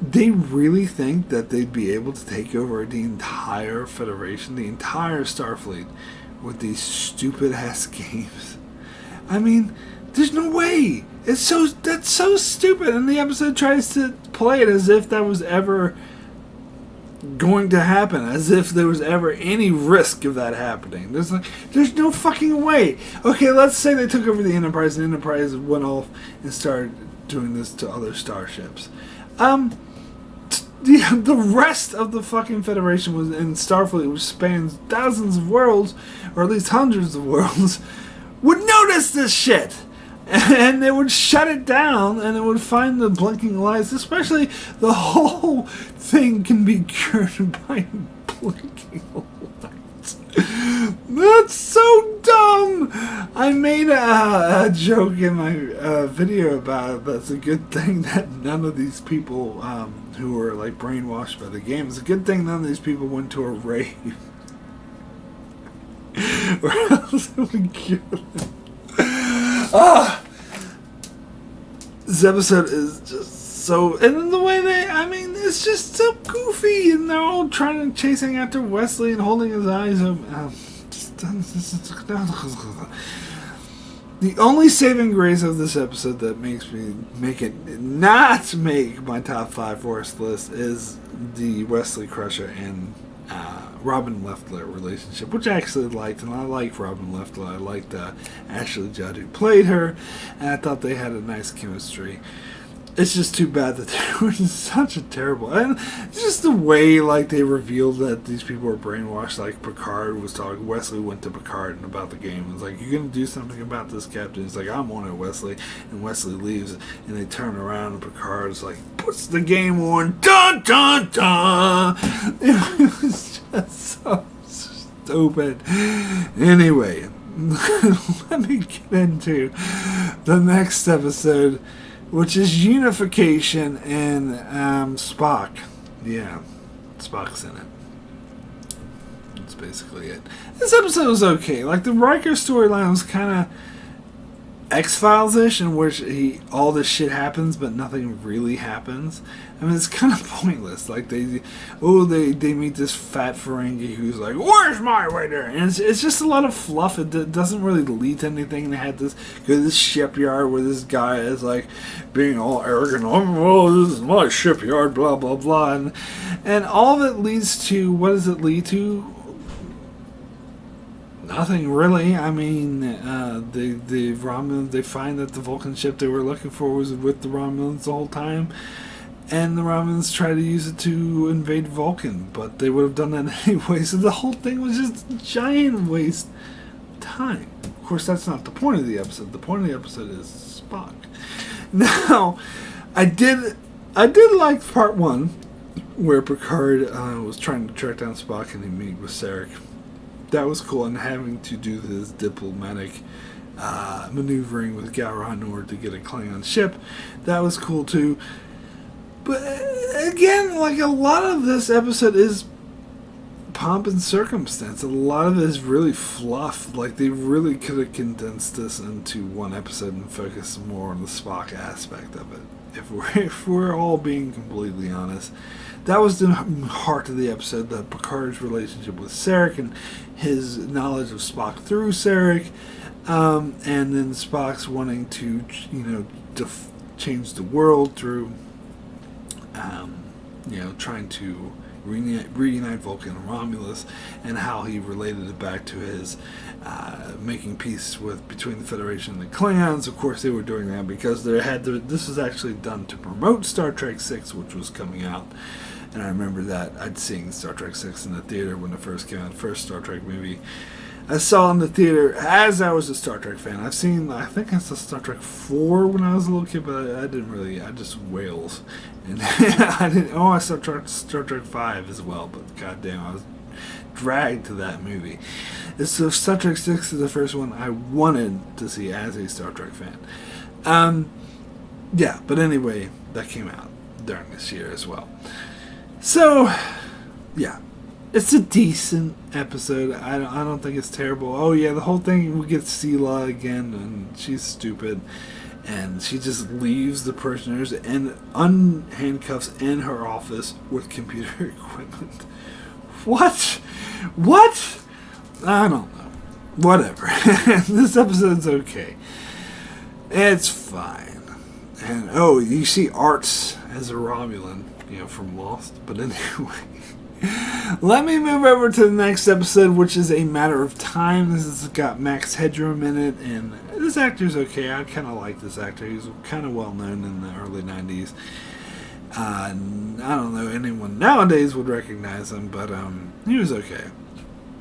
They really think that they'd be able to take over the entire Federation, the entire Starfleet, with these stupid ass games. I mean, there's no way. That's so stupid. And the episode tries to play it as if that was ever going to happen, as if there was ever any risk of that happening. There's no fucking way. Okay, let's say they took over the Enterprise, and the Enterprise went off and started doing this to other starships. The rest of the fucking Federation was in Starfleet, which spans thousands of worlds, or at least hundreds of worlds, would notice this shit. And they would shut it down, and it would find the blinking lights. Especially the whole thing can be cured by blinking lights. That's so dumb. I made a joke in my video about it. That's a good thing that none of these people who were like brainwashed by the game. It's a good thing none of these people went to a rave, or else it would kill them. This episode is just so, and then the way it's just so goofy, and they're all chasing after Wesley and holding his eyes open. The only saving grace of this episode that make it not make my top 5 worst list is the Wesley Crusher and Robin Leffler relationship, which I actually liked, and I like Robin Leffler. I liked Ashley Judd, who played her, and I thought they had a nice chemistry. It's just too bad that they were such a terrible, and it's just the way like they revealed that these people were brainwashed. Like Picard was talking, Wesley went to Picard about the game and was like, "You're gonna do something about this, Captain?" He's like, "I'm on it, Wesley." And Wesley leaves, and they turn around, and Picard's like, puts the game on, dun dun dun. It was just so stupid. Anyway, let me get into the next episode, which is Unification and Spock. Yeah, Spock's in it. That's basically it. This episode was okay. Like, the Riker storyline was kind of X-Files-ish, in which all this shit happens, but nothing really happens. I mean, it's kind of pointless. Like, they meet this fat Ferengi who's like, "Where's my waiter?" And it's just a lot of fluff. It doesn't really lead to anything. They had this go to this shipyard where this guy is like being all arrogant. "Oh, this is my shipyard," blah blah blah, and all of it leads to, what does it lead to? Nothing really. I mean, the Romulans, they find that the Vulcan ship they were looking for was with the Romulans the whole time, and the Romulans try to use it to invade Vulcan, but they would have done that anyway, so the whole thing was just a giant waste of time. Of course, that's not the point of the episode. The point of the episode is Spock. Now, I did I did like part 1, where Picard was trying to track down Spock and he meet with Sarek. That was cool, and having to do this diplomatic maneuvering with Gowron in order to get a Klingon ship, that was cool too. But again, like, a lot of this episode is pomp and circumstance. A lot of it is really fluff. Like, they really could have condensed this into one episode and focused more on the Spock aspect of it. If we're all being completely honest, that was the heart of the episode. The Picard's relationship with Sarek and his knowledge of Spock through Sarek, and then Spock's wanting to, change the world through, trying to reunite Vulcan and Romulus, and how he related it back to his making peace between the Federation and the Klingons. Of course, they were doing that because this was actually done to promote Star Trek VI, which was coming out. And I remember that I'd seen Star Trek VI in the theater when it first came out, the first Star Trek movie. I saw in the theater as I was a Star Trek fan. I think I saw Star Trek 4 when I was a little kid, but I didn't really, I just wails. And I saw Star Trek 5 as well, but goddamn, I was dragged to that movie. So Star Trek 6 is the first one I wanted to see as a Star Trek fan. But anyway, that came out during this year as well. So, yeah. It's a decent episode. I don't think it's terrible. Oh yeah, the whole thing, we get Sela again, and she's stupid, and she just leaves the prisoners and unhandcuffs in her office with computer equipment. What? I don't know. Whatever. This episode's okay. It's fine. And you see Arts as a Romulan, from Lost. But anyway. Let me move over to the next episode, which is A Matter of Time. This has got Max Headroom in it, and this actor's okay. I kind of like this actor. He's kind of well known in the early 90s. I don't know anyone nowadays would recognize him, but he was okay.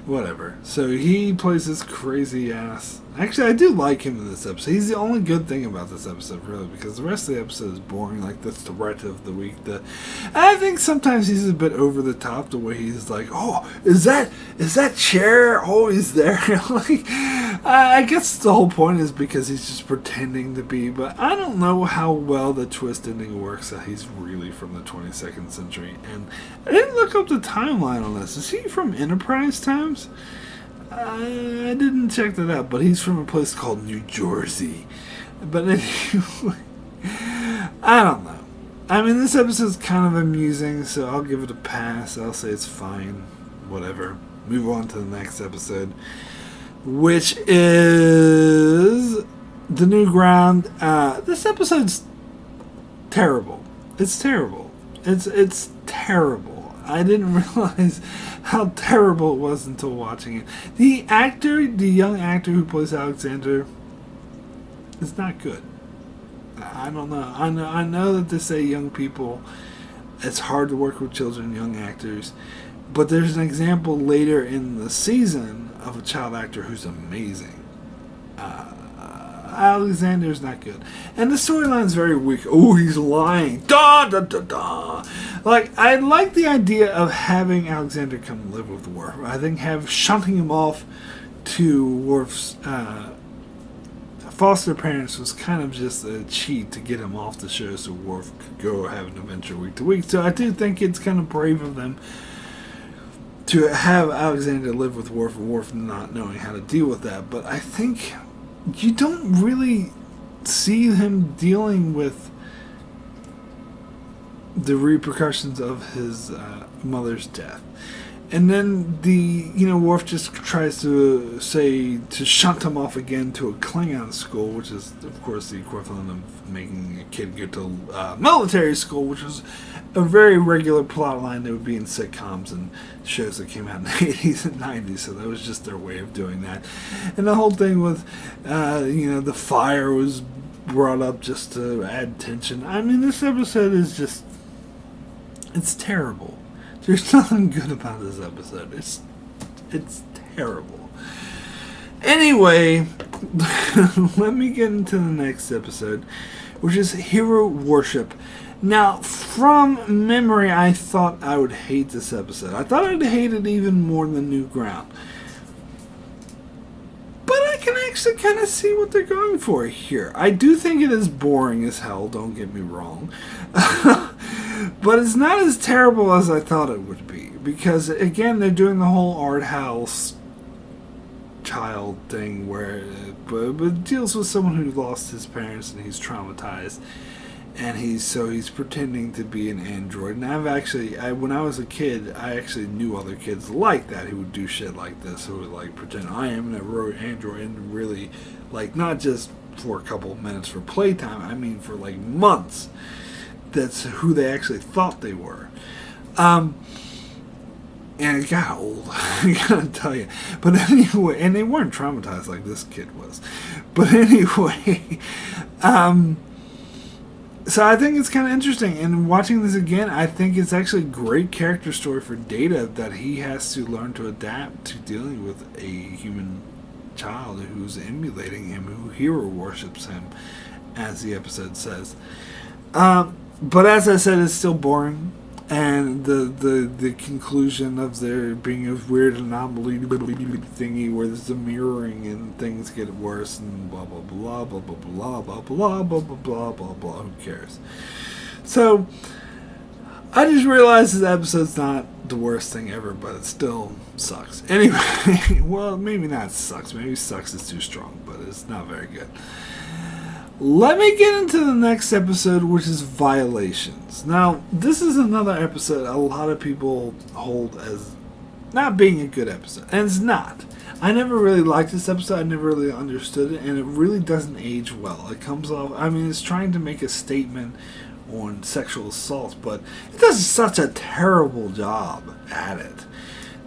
Whatever. So he plays this crazy ass. Actually, I do like him in this episode. He's the only good thing about this episode, really, because the rest of the episode is boring. Like the threat of the week. I think sometimes he's a bit over the top. The way he's like, "Oh, is that chair always there?" Like, I guess the whole point is because he's just pretending to be. But I don't know how well the twist ending works. That he's really from the 22nd century. And I didn't look up the timeline on this. Is he from Enterprise times? I didn't check that out, but he's from a place called New Jersey. But anyway, I don't know. I mean, this episode's kind of amusing, so I'll give it a pass. I'll say it's fine. Whatever. Move on to the next episode, which is The New Ground. This episode's terrible. It's terrible. It's terrible. I didn't realize how terrible it was until watching it. The young actor who plays Alexander, is not good. I don't know. I know that they say young people, it's hard to work with children, young actors, but there's an example later in the season of a child actor who's amazing. Alexander's not good. And the storyline's very weak. Oh, he's lying. Da, da, da, da. Like, I like the idea of having Alexander come live with Worf. I think shunting him off to Worf's foster parents was kind of just a cheat to get him off the show so Worf could go have an adventure week to week. So I do think it's kind of brave of them to have Alexander live with Worf and Worf not knowing how to deal with that. But I think you don't really see him dealing with the repercussions of his mother's death. And then Worf just tries to shunt him off again to a Klingon school, which is, of course, the equivalent of making a kid go to military school, which is a very regular plot line that would be in sitcoms and shows that came out in the 80s and 90s, so that was just their way of doing that. And the whole thing with, the fire was brought up just to add tension. I mean, this episode is just, it's terrible. There's nothing good about this episode. It's terrible. Anyway, let me get into the next episode, which is Hero Worship. Now, from memory, I thought I would hate this episode. I thought I'd hate it even more than New Ground. But I can actually kind of see what they're going for here. I do think it is boring as hell, don't get me wrong. But it's not as terrible as I thought it would be. Because, again, they're doing the whole art house child thing where it deals with someone who lost his parents and he's traumatized. And he's pretending to be an android. And when I was a kid, I actually knew other kids like that who would do shit like this, who would like pretend I am an android and really, like, not just for a couple of minutes for playtime, I mean for like months. That's who they actually thought they were. And it got old, I gotta tell you. But anyway, and they weren't traumatized like this kid was. But anyway, so I think it's kind of interesting, and watching this again, I think it's actually a great character story for Data that he has to learn to adapt to dealing with a human child who's emulating him, who hero worships him, as the episode says. But as I said, it's still boring, and the conclusion of there being a weird anomaly thingy where there's a mirroring and things get worse and blah blah blah blah blah blah blah blah blah blah blah blah blah. Who cares? So I just realized this episode's not the worst thing ever, but it still sucks. Anyway, well, maybe not sucks. Maybe sucks is too strong, but it's not very good. Let me get into the next episode, which is Violations. Now, this is another episode a lot of people hold as not being a good episode. And it's not. I never really liked this episode. I never really understood it. And it really doesn't age well. It comes off... I mean, it's trying to make a statement on sexual assault, but it does such a terrible job at it,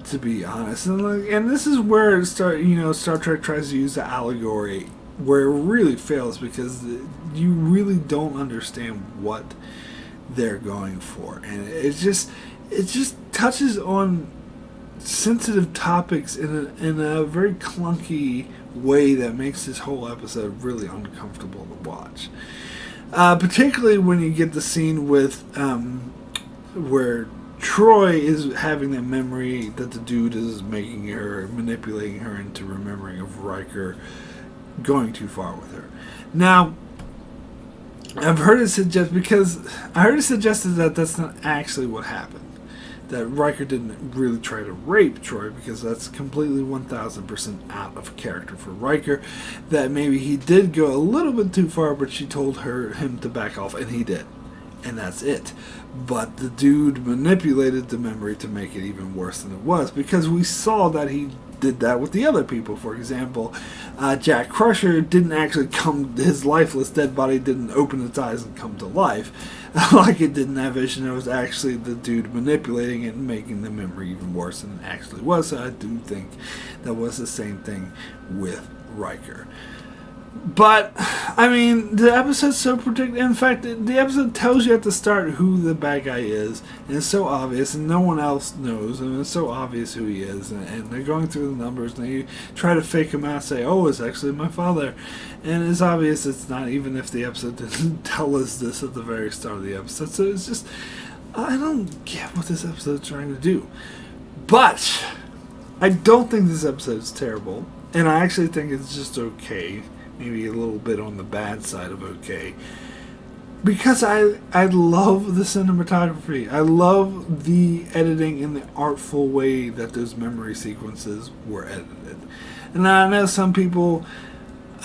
to be honest. And this is where Star Trek tries to use the allegory where it really fails, because you really don't understand what they're going for, and it just touches on sensitive topics in a very clunky way that makes this whole episode really uncomfortable to watch. Particularly when you get the scene with where Troy is having that memory that the dude is manipulating her into remembering of Riker going too far with her. Now, I've heard it suggested that that's not actually what happened. That Riker didn't really try to rape Troy, because that's completely 1000% out of character for Riker. That maybe he did go a little bit too far, but she told him to back off, and he did. And that's it. But the dude manipulated the memory to make it even worse than it was, because we saw that he did that with the other people. For example, Jack Crusher didn't actually his lifeless dead body didn't open its eyes and come to life like it did in that vision. It was actually the dude manipulating it and making the memory even worse than it actually was. So I do think that was the same thing with Riker. But, I mean, the episode's so predictable. In fact, the episode tells you at the start who the bad guy is, and it's so obvious, and no one else knows, and it's so obvious who he is, and they're going through the numbers, and they try to fake him out, say, oh, it's actually my father, and it's obvious it's not, even if the episode didn't tell us this at the very start of the episode. So it's just, I don't get what this episode's trying to do. But I don't think this episode is terrible, and I actually think it's just okay. Maybe a little bit on the bad side of okay, because I love the cinematography. I love the editing and the artful way that those memory sequences were edited. And I know some people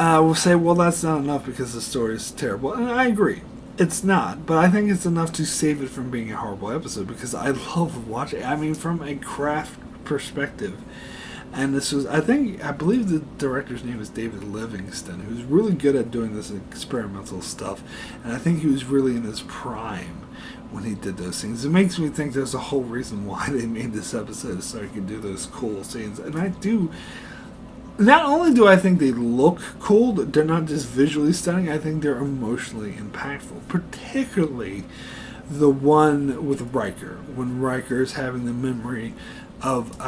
will say, well, that's not enough because the story is terrible. And I agree. It's not. But I think it's enough to save it from being a horrible episode, because I love watching it. I mean, from a craft perspective. And this was, I believe the director's name is David Livingston, who's really good at doing this experimental stuff. And I think he was really in his prime when he did those things. It makes me think there's a whole reason why they made this episode, so he could do those cool scenes. And I do, not only do I think they look cool, they're not just visually stunning, I think they're emotionally impactful. Particularly the one with Riker, when Riker is having the memory of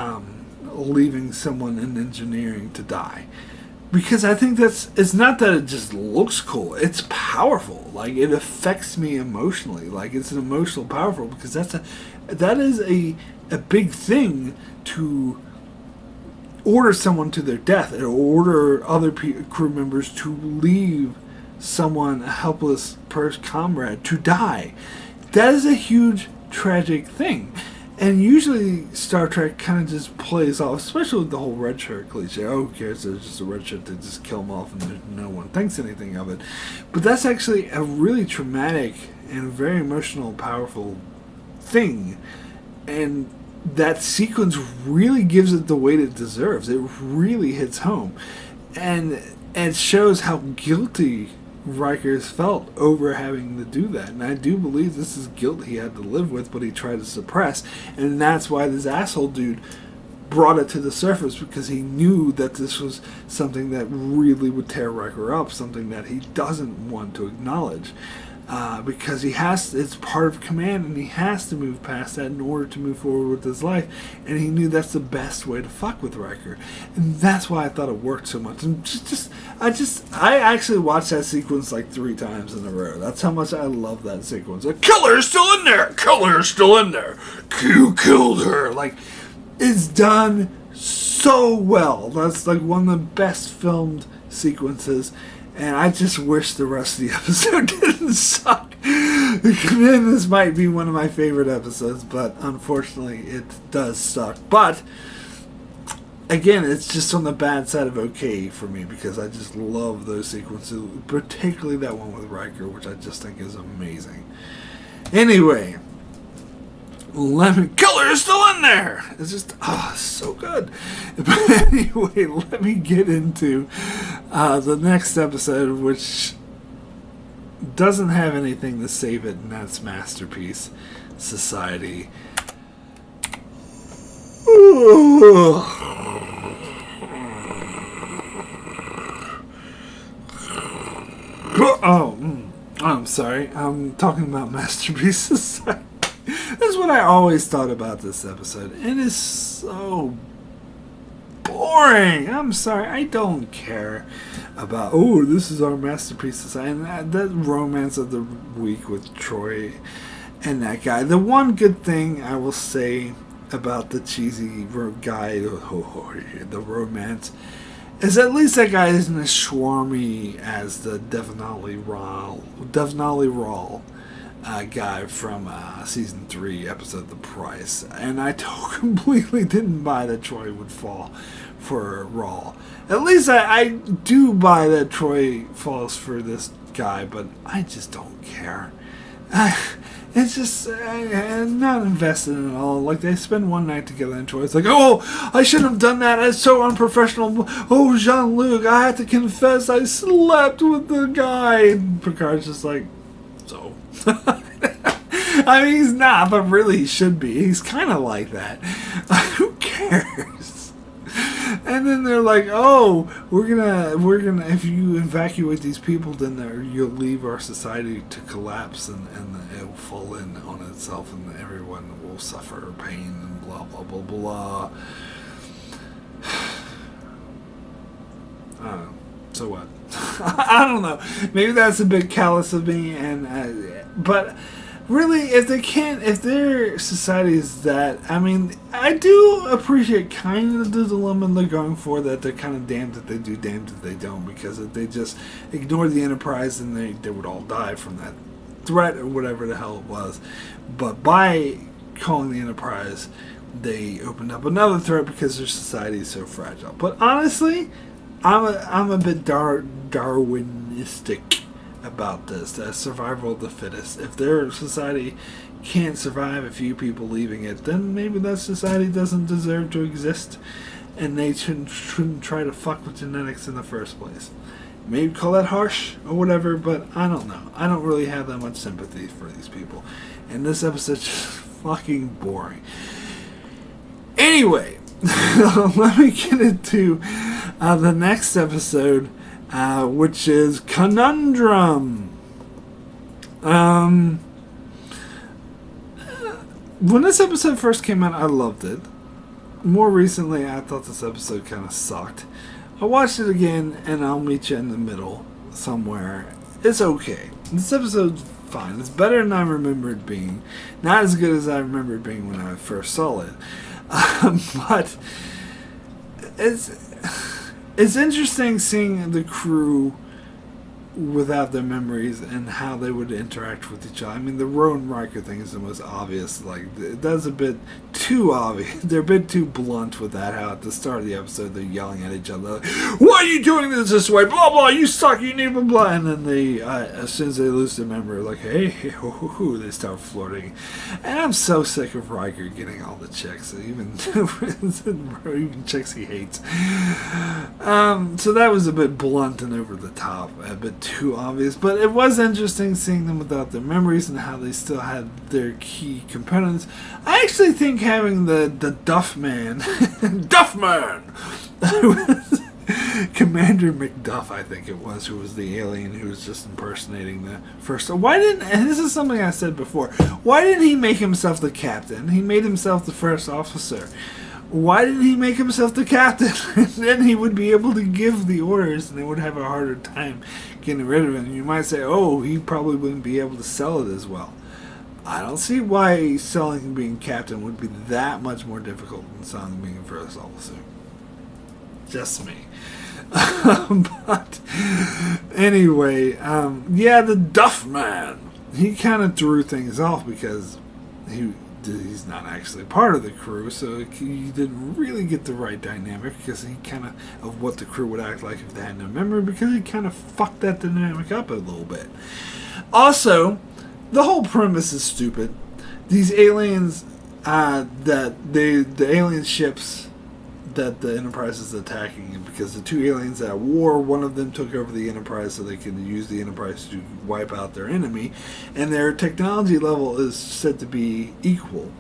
leaving someone in engineering to die. because I think it's not that it just looks cool. It's powerful. Like, it affects me emotionally. Like, it's an emotional powerful, because that is a big thing to order someone to their death, and order other crew members to leave someone, a helpless comrade, to die. That is a huge tragic thing. And usually Star Trek kind of just plays off, especially with the whole red shirt cliche. Oh, who cares? There's just a red shirt. They just kill them off, and no one thinks anything of it. But that's actually a really traumatic and very emotional, powerful thing. And that sequence really gives it the weight it deserves. It really hits home. And it shows how guilty Riker's felt over having to do that. And I do believe this is guilt he had to live with, but he tried to suppress. And that's why this asshole dude brought it to the surface, because he knew that this was something that really would tear Riker up, something that he doesn't want to acknowledge. Because it's part of command, and he has to move past that in order to move forward with his life. And he knew that's the best way to fuck with Riker, and that's why I thought it worked so much. And I actually watched that sequence like 3 times in a row. That's how much I love that sequence. Like, killer's still in there. Killer's still in there. Q killed her. Like, it's done so well. That's like one of the best filmed sequences. And I just wish the rest of the episode didn't suck. Man, this might be one of my favorite episodes, but unfortunately it does suck. But, again, it's just on the bad side of okay for me, because I just love those sequences, particularly that one with Riker, which I just think is amazing. Anyway, Lemon Killer is still in there. It's just so good. But anyway, let me get into the next episode, which doesn't have anything to save it, and that's Masterpiece Society. I'm sorry. I'm talking about Masterpiece Society. That's what I always thought about this episode. It is so boring. I'm sorry. I don't care about, this is our Masterpiece Society. And that romance of the week with Troy and that guy. The one good thing I will say about the cheesy guy, the romance, is at least that guy isn't as swarmy as the definitely raw guy from season 3, episode The Price. And I completely didn't buy that Troy would fall for Rawl. At least I do buy that Troy falls for this guy, but I just don't care. It's just, I'm not invested in it all. Like, they spend one night together and Troy's like, I shouldn't have done that. It's so unprofessional. Oh, Jean-Luc, I have to confess I slept with the guy. And Picard's just like, so? I mean, he's not, but really he should be. He's kind of like that. Who cares? And then they're like, we're gonna, if you evacuate these people, then you'll leave our society to collapse, and it will fall in on itself, and everyone will suffer pain, and blah, blah, blah, blah. I don't know. So what? I don't know. Maybe that's a bit callous of me, but really, if their society is that, I mean, I do appreciate kind of the dilemma they're going for, that they're kind of damned if they do, damned if they don't, because if they just ignore the Enterprise, then they would all die from that threat or whatever the hell it was. But by calling the Enterprise, they opened up another threat because their society is so fragile. But honestly, I'm a bit Darwinistic about this. Survival of the fittest. If their society can't survive a few people leaving it, then maybe that society doesn't deserve to exist, and they shouldn't try to fuck with genetics in the first place. Maybe call that harsh or whatever, but I don't know. I don't really have that much sympathy for these people. And this episode's just fucking boring. Anyway, let me get into the next episode, which is Conundrum. When this episode first came out, I loved it. More recently, I thought this episode kind of sucked. I watched it again, and I'll meet you in the middle somewhere. It's okay. This episode's fine. It's better than I remember it being. Not as good as I remember it being when I first saw it. But it's interesting seeing the crew without their memories and how they would interact with each other. I mean, the Rowan Riker thing is the most obvious. Like, that's a bit too obvious. They're a bit too blunt with that. How at the start of the episode they're yelling at each other, like, "Why are you doing this way? Blah blah. You suck. You need blah blah." And then they, as soon as they lose their memory, like, "Hey, they start flirting." And I'm so sick of Riker getting all the chicks, even chicks he hates. So that was a bit blunt and over the top, a bit too obvious, but it was interesting seeing them without their memories and how they still had their key components. I actually think having the Duff Man, Commander McDuff, I think it was, who was the alien who was just impersonating the first. Why didn't, and this is something I said before, why didn't he make himself the captain? He made himself the first officer. Why didn't he make himself the captain? And then he would be able to give the orders, and they would have a harder time getting rid of him. You might say, oh, he probably wouldn't be able to sell it as well. I don't see why selling being captain would be that much more difficult than selling being a first officer. Just me. But anyway, yeah, the Duff Man. He kind of threw things off because he's not actually part of the crew, so you didn't really get the right dynamic because he kind of what the crew would act like if they had no memory, because he kind of fucked that dynamic up a little bit. Also, the whole premise is stupid. These aliens, the alien ships that the Enterprise is attacking, and because the two aliens at war, one of them took over the Enterprise so they can use the Enterprise to wipe out their enemy, and their technology level is said to be equal.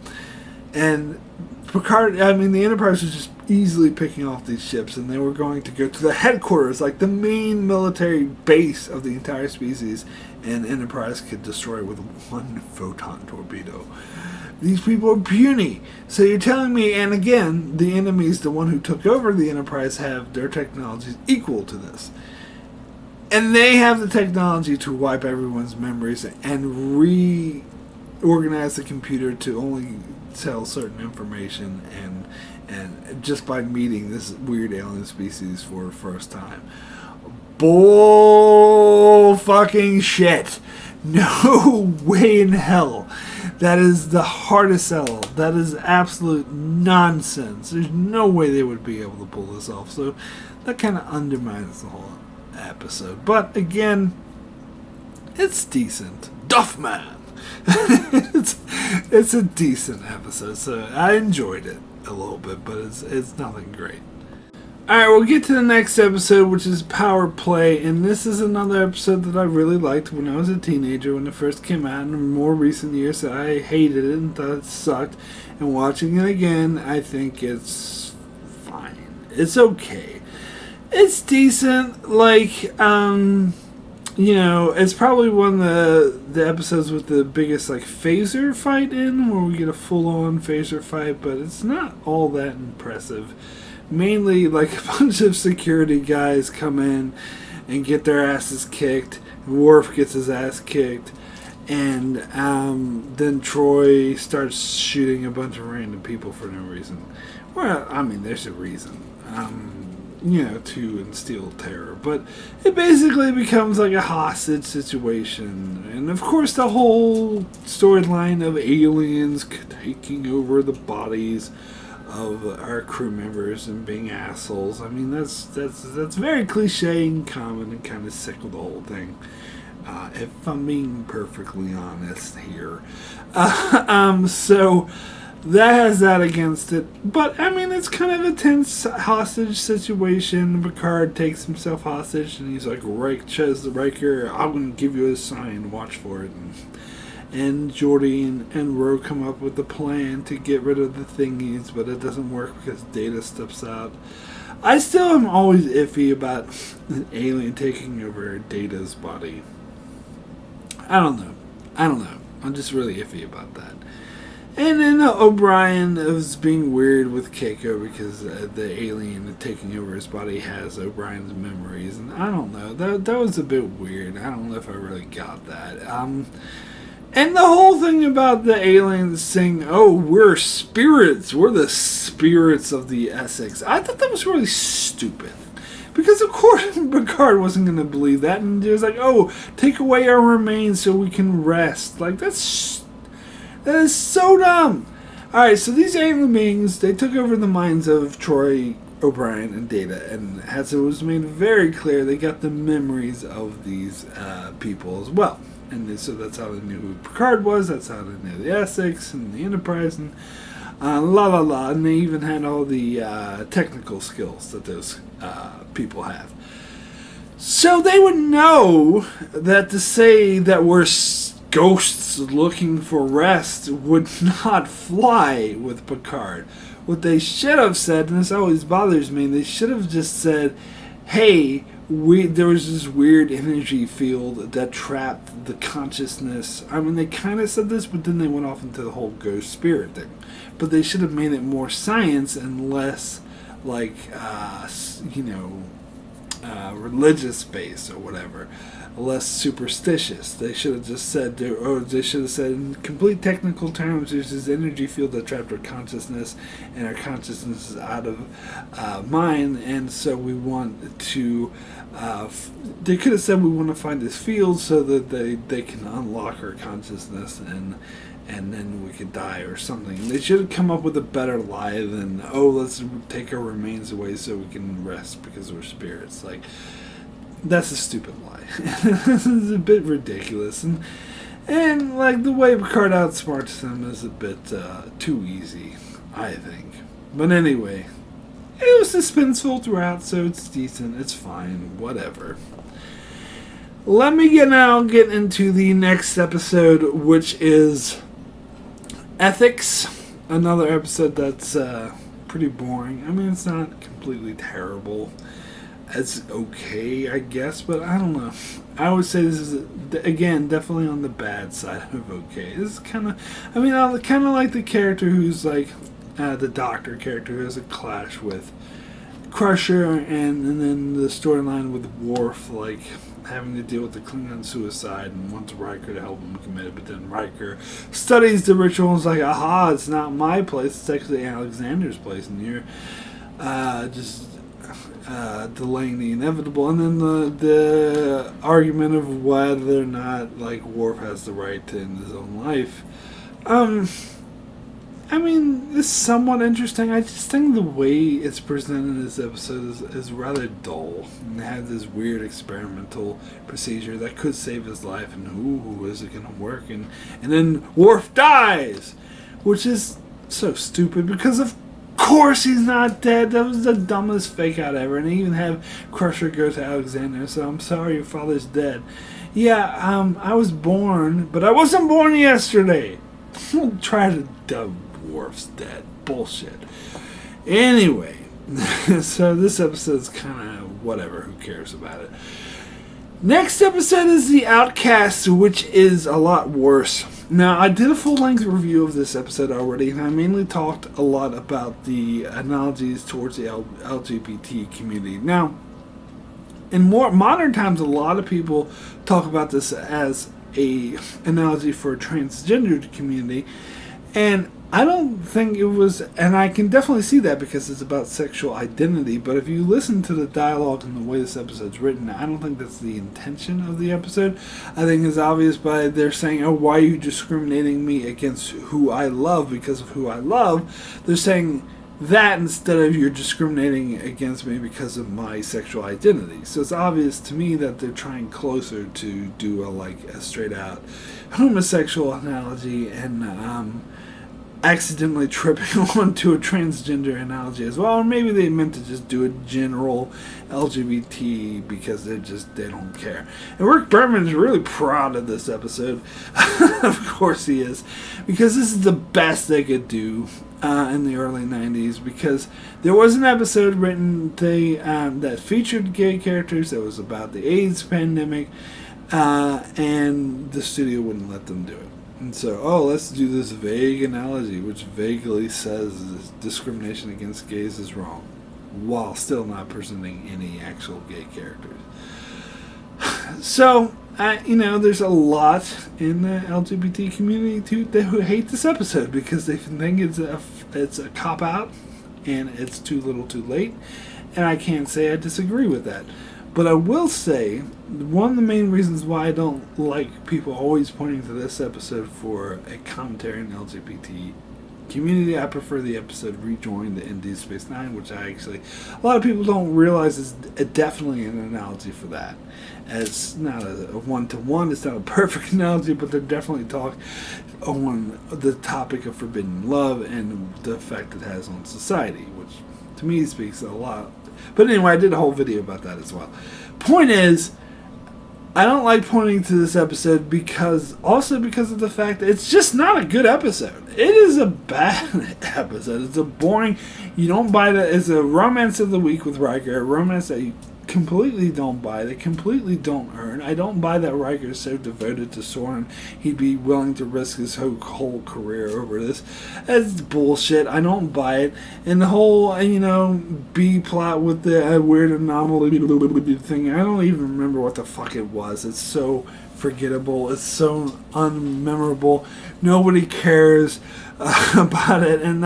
And Picard, I mean, the Enterprise was just easily picking off these ships, and they were going to go to the headquarters, like the main military base of the entire species, and Enterprise could destroy with one photon torpedo. These people are puny. So you're telling me, and again, the enemies, the one who took over the Enterprise, have their technologies equal to this. And they have the technology to wipe everyone's memories and reorganize the computer to only tell certain information, and just by meeting this weird alien species for the first time. Bull fucking shit. No way in hell. That is the hardest sell. That is absolute nonsense. There's no way they would be able to pull this off. So that kind of undermines the whole episode. But again, it's decent. Duffman. it's a decent episode. So I enjoyed it a little bit, but it's nothing great. Alright, we'll get to the next episode, which is Power Play, and this is another episode that I really liked when I was a teenager, when it first came out. In more recent years, I hated it and thought it sucked, and watching it again, I think it's fine. It's okay. It's decent, like, it's probably one of the episodes with the biggest, like, phaser fight in, where we get a full-on phaser fight, but it's not all that impressive. Mainly, like, a bunch of security guys come in and get their asses kicked. Worf gets his ass kicked. And then Troy starts shooting a bunch of random people for no reason. Well, I mean, there's a reason. To instill terror. But it basically becomes like a hostage situation. And, of course, the whole storyline of aliens taking over the bodies of our crew members and being assholes. I mean, that's very cliche and common and kind of sick with the whole thing. If I'm being perfectly honest here. So that has that against it. But, I mean, it's kind of a tense hostage situation. Picard takes himself hostage and he's like, Riker, I'm going to give you a sign, watch for it. And Geordi and Ro come up with a plan to get rid of the thingies, but it doesn't work because Data steps out. I still am always iffy about an alien taking over Data's body. I don't know. I'm just really iffy about that. And then O'Brien was being weird with Keiko because the alien taking over his body has O'Brien's memories, and I don't know, that was a bit weird. I don't know if I really got that. And the whole thing about the aliens saying, "Oh, we're spirits, we're the spirits of the Essex," I thought that was really stupid. Because of course Picard wasn't going to believe that, and he was like, "Oh, take away our remains so we can rest." Like, that is so dumb. Alright, so these alien beings, they took over the minds of Troy, O'Brien, and Data, and as it was made very clear, they got the memories of these people as well. And so that's how they knew who Picard was, that's how they knew the Essex and the Enterprise, and and they even had all the technical skills that those people have. So they would know that to say that we're ghosts looking for rest would not fly with Picard. What they should have said, and this always bothers me, they should have just said, "Hey, there was this weird energy field that trapped the consciousness." I mean, they kind of said this, but then they went off into the whole ghost spirit thing. But they should have made it more science and less like, religious based or whatever, less superstitious. They should have just said, they should have said in complete technical terms, there's this energy field that trapped our consciousness, and our consciousness is out of mind, and so we want to, they could have said we want to find this field so that they can unlock our consciousness, and then we could die or something. They should have come up with a better lie than, "Oh, let's take our remains away so we can rest because we're spirits." Like, that's a stupid lie. It's a bit ridiculous. And like, the way Picard outsmarts them is a bit too easy, I think. But anyway, it was suspenseful throughout, so it's decent, it's fine, whatever. Let me get into the next episode, which is Ethics. Another episode that's pretty boring. I mean, it's not completely terrible. It's okay, I guess, but I don't know. I would say this is, again, definitely on the bad side of okay. This is kind of, I mean, I kind of like the character who's like, the doctor character who has a clash with Crusher, and then the storyline with Worf, like, having to deal with the Klingon suicide and wants Riker to help him commit it, but then Riker studies the ritual and is like, "Aha, it's not my place, it's actually Alexander's place, and you're just delaying the inevitable." And then the argument of whether or not, like, Worf has the right to end his own life. I mean, it's somewhat interesting. I just think the way it's presented in this episode is rather dull. And they had this weird experimental procedure that could save his life, and ooh, is it going to work? And then Worf dies, which is so stupid because of course he's not dead. That was the dumbest fake out ever. And they even have Crusher go to Alexander, so "I'm sorry, your father's dead." Yeah, I was born, but I wasn't born yesterday. Try to dub Worf's dead. Bullshit. Anyway, so this episode's kind of whatever. Who cares about it? Next episode is The Outcast, which is a lot worse. Now, I did a full-length review of this episode already, and I mainly talked a lot about the analogies towards the LGBT community. Now, in more modern times, a lot of people talk about this as a analogy for a transgendered community, and I don't think it was, and I can definitely see that because it's about sexual identity, but if you listen to the dialogue and the way this episode's written, I don't think that's the intention of the episode. I think it's obvious by they're saying, "Oh, why are you discriminating me against who I love because of who I love?" They're saying that instead of "you're discriminating against me because of my sexual identity." So it's obvious to me that they're trying closer to do a straight out homosexual analogy, and accidentally tripping onto a transgender analogy as well, or maybe they meant to just do a general LGBT because they don't care. And Rick Berman is really proud of this episode. Of course he is, because this is the best they could do in the early 90s, because there was an episode written that featured gay characters that was about the AIDS pandemic, and the studio wouldn't let them do it. And so, let's do this vague analogy, which vaguely says discrimination against gays is wrong, while still not presenting any actual gay characters. So, there's a lot in the LGBT community who hate this episode because they think it's a cop-out and it's too little too late. And I can't say I disagree with that. But I will say, one of the main reasons why I don't like people always pointing to this episode for a commentary on the LGBT community, I prefer the episode Rejoin the Deep Space Nine, which a lot of people don't realize is definitely an analogy for that. It's not a one-to-one, it's not a perfect analogy, but they're definitely talk on the topic of forbidden love and the effect it has on society, which to me speaks a lot. But anyway, I did a whole video about that as well. Point is, I don't like pointing to this episode because of the fact that it's just not a good episode. It is a bad episode. It's a boring, you don't buy that. It's a romance of the week with Riker, a romance that you completely don't buy, that completely don't earn. I don't buy that Riker is so devoted to Soren he'd be willing to risk his whole career over this. That's bullshit. I don't buy it. And the whole, B plot with the weird anomaly thing, I don't even remember what the fuck it was. It's so forgettable. It's so unmemorable. Nobody cares about it. And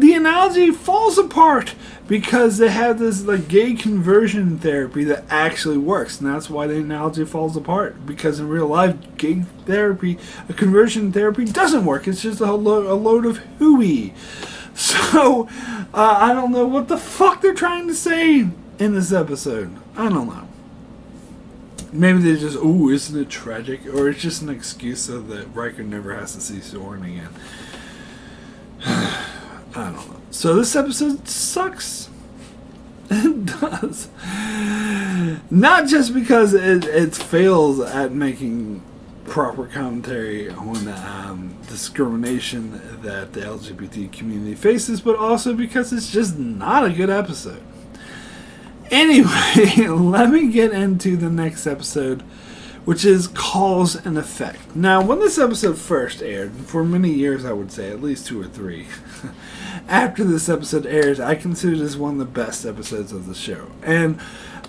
the analogy falls apart because they have this gay conversion therapy that actually works, and that's why the analogy falls apart. Because in real life, gay therapy, conversion therapy doesn't work. It's just a load of hooey. So I don't know what the fuck they're trying to say in this episode. I don't know. Maybe they just, isn't it tragic? Or it's just an excuse so that Riker never has to see Soren again. I don't know. So this episode sucks. It does. Not just because it fails at making proper commentary on discrimination that the LGBT community faces, but also because it's just not a good episode. Anyway, let me get into the next episode, which is Cause and Effect. Now, when this episode first aired, for many years I would say, at least 2 or 3, after this episode airs, I consider this one of the best episodes of the show. And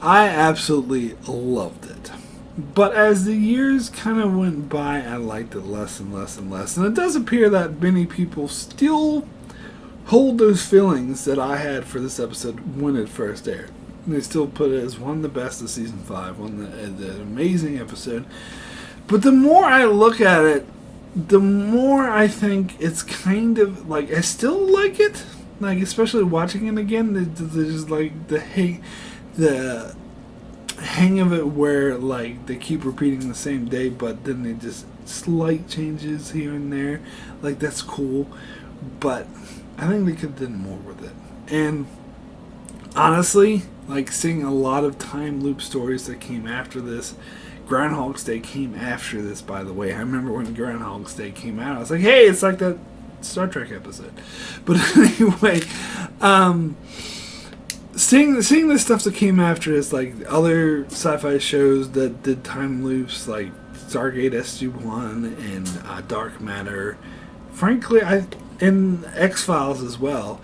I absolutely loved it. But as the years kind of went by, I liked it less and less and less. And it does appear that many people still hold those feelings that I had for this episode when it first aired. They still put it as one of the best of season 5, the amazing episode. But the more I look at it, the more I think it's kind of I still like it, especially watching it again. There's the hang of it where they keep repeating the same day, but then they just slight changes here and there. That's cool, but I think they could have done more with it. And honestly, seeing a lot of time loop stories that came after this. Groundhog's Day came after this, by the way. I remember when Groundhog's Day came out, I was like, hey, it's like that Star Trek episode. But anyway, seeing the stuff that came after this, other sci-fi shows that did time loops, like Stargate SG-1 and Dark Matter, frankly, and X-Files as well,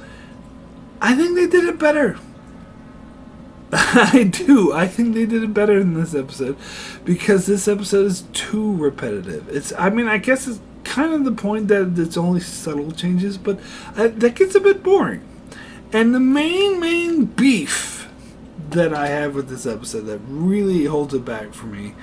I think they did it better. I do. I think they did it better than this episode because this episode is too repetitive. I guess it's kind of the point that it's only subtle changes, but that gets a bit boring. And the main beef that I have with this episode that really holds it back for me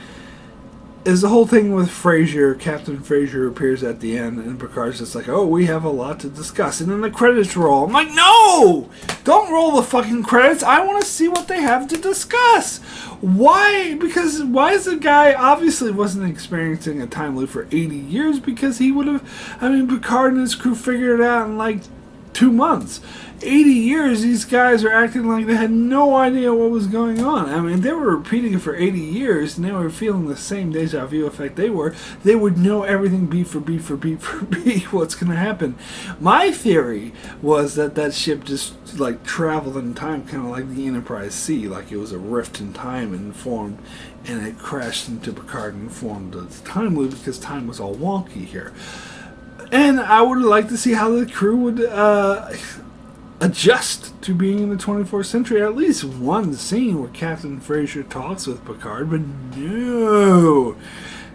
is the whole thing with Frasier. Captain Frasier appears at the end, and Picard's just like, we have a lot to discuss. And then the credits roll. I'm like, no! Don't roll the fucking credits. I want to see what they have to discuss. Why? Because why is the guy obviously wasn't experiencing a time loop for 80 years? Because he would have, Picard and his crew figured it out in 2 months. 80 years, these guys are acting like they had no idea what was going on. I mean, they were repeating it for 80 years, and they were feeling the same deja vu effect they were. They would know everything beat for beat for beat for beat what's going to happen. My theory was that ship just, like, traveled in time, kind of like the Enterprise C, like it was a rift in time and formed, and it crashed into Picard and formed a time loop because time was all wonky here. And I would like to see how the crew would adjust to being in the 24th century. At least one scene where Captain Fraser talks with Picard, but no.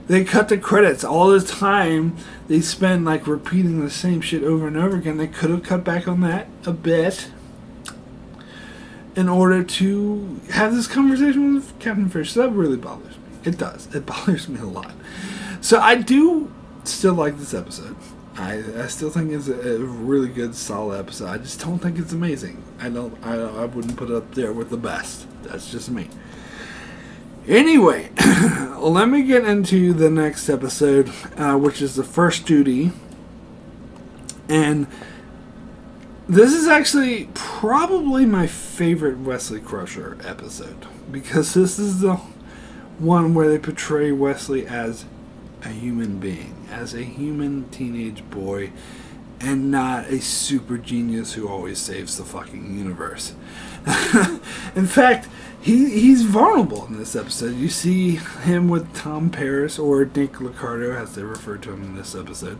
They cut the credits. All the time they spend like repeating the same shit over and over again. They could have cut back on that a bit in order to have this conversation with Captain Fraser. So that really bothers me. It does. It bothers me a lot. So I do still like this episode. I still think it's a really good, solid episode. I just don't think it's amazing. I wouldn't put it up there with the best. That's just me. Anyway, let me get into the next episode, which is the First Duty. And this is actually probably my favorite Wesley Crusher episode, because this is the one where they portray Wesley as a human being, as a human teenage boy, and not a super genius who always saves the fucking universe. In fact, he's vulnerable in this episode. You see him with Tom Paris, or Nick Licardo, as they refer to him in this episode,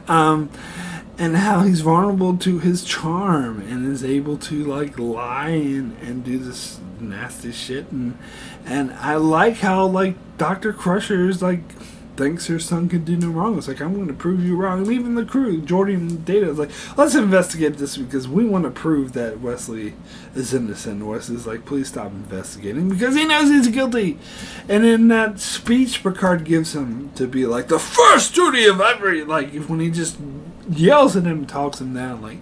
and how he's vulnerable to his charm and is able to like lie and do this nasty shit. And I like how like Dr. Crusher's like thinks her son could do no wrong. It's like, I'm going to prove you wrong. And even the crew, Geordi and Data, is like, let's investigate this because we want to prove that Wesley is innocent. Wesley's like, please stop investigating because he knows he's guilty. And in that speech Picard gives him to be like, the first duty of every, like, when he just yells at him, talks him down, like,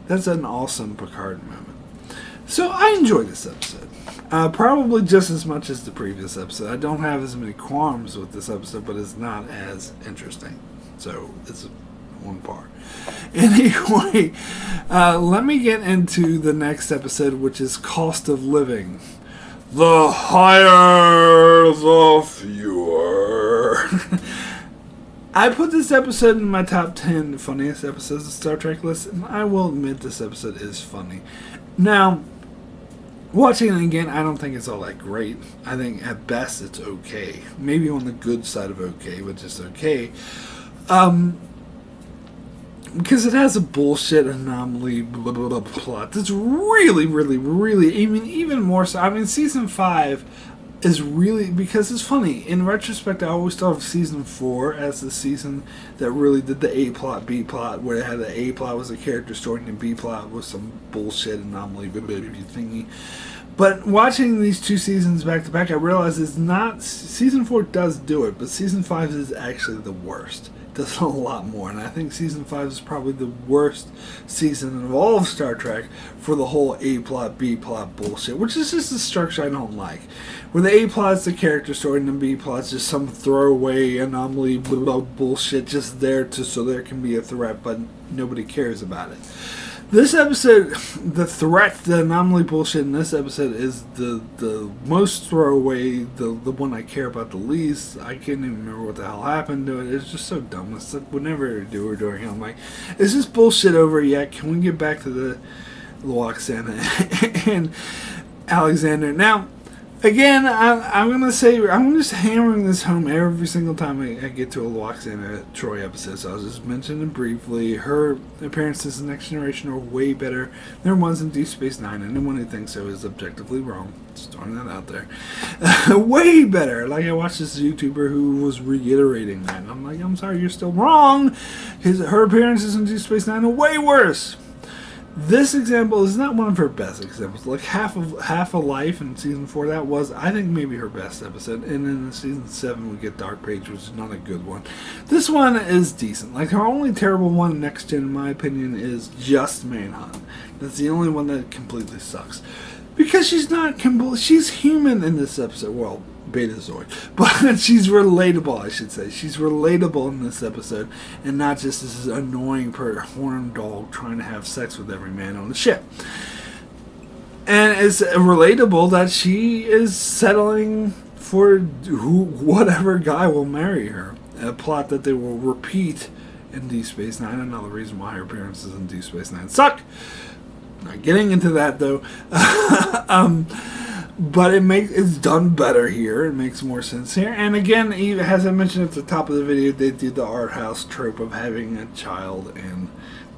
that's an awesome Picard moment. So I enjoyed this episode. Probably just as much as the previous episode. I don't have as many qualms with this episode, but it's not as interesting. So it's on par. Anyway, let me get into the next episode, which is Cost of Living. The higher, the fewer. I put this episode in my top 10 funniest episodes of Star Trek list, and I will admit this episode is funny. Now, watching it again, I don't think it's all that great. I think at best it's okay. Maybe on the good side of okay, but just okay. Because it has a bullshit anomaly blah, blah, blah, plot that's really, really, really, I mean, even more so. I mean, season 5 is really, because it's funny. In retrospect, I always thought of season 4 as the season that really did the A plot, B plot, where it had the A plot was a character story and the B plot was some bullshit anomaly thingy. But watching these two seasons back to back, I realized it's not, season 4 does do it, but season 5 is actually the worst. It does a lot more, and I think season 5 is probably the worst season of all of Star Trek for the whole A plot, B plot bullshit, which is just a structure I don't like. Where the A plot is the character story and the B plot is just some throwaway anomaly blah, blah, bullshit just there so there can be a threat, but nobody cares about it. This episode, the threat, the anomaly bullshit in this episode is the most throwaway, the one I care about the least. I can't even remember what the hell happened to it. It's just so dumb. It's like whenever we're doing it, I'm like, is this bullshit over yet? Can we get back to the Loaxana and Alexander? Now, again, I'm going to say, I'm just hammering this home every single time I get to a Loaxana Troy episode. So I'll just mention it briefly. Her appearances in Next Generation are way better than ones in Deep Space Nine. Anyone who thinks so is objectively wrong. Just throwing that out there. Way better. Like, I watched this YouTuber who was reiterating that. And I'm like, I'm sorry, you're still wrong. Her appearances in Deep Space Nine are way worse. This example is not one of her best examples. Like half a Life in season 4, that was, I think, maybe her best episode. And then in season 7 we get Dark Page, which is not a good one. This one is decent. Like, her only terrible one in Next Gen, in my opinion, is just Manhunt. That's the only one that completely sucks. Because she's not she's human in this episode. Well, Betazoid, but she's relatable. I should say she's relatable in this episode, and not just this annoying horn dog trying to have sex with every man on the ship. And it's relatable that she is settling for whatever guy will marry her. A plot that they will repeat in Deep Space Nine. Another reason why her appearances in Deep Space Nine suck. Not getting into that though. But it's done better here. It makes more sense here. And again, as I mentioned at the top of the video, they did the art house trope of having a child and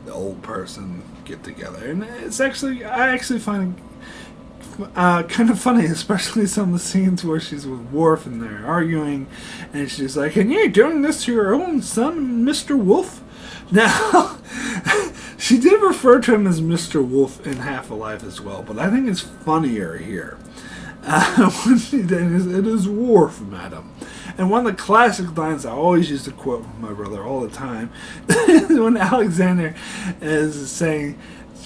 the old person get together. And it's actually, I actually find it kind of funny, especially some of the scenes where she's with Worf and they're arguing, and she's like, "And you're doing this to your own son, Mr. Wolf?" Now, she did refer to him as Mr. Wolf in Half Alive as well, but I think it's funnier here. When she did, "It is Worf, madam." And one of the classic lines I always used to quote from my brother all the time, when Alexander is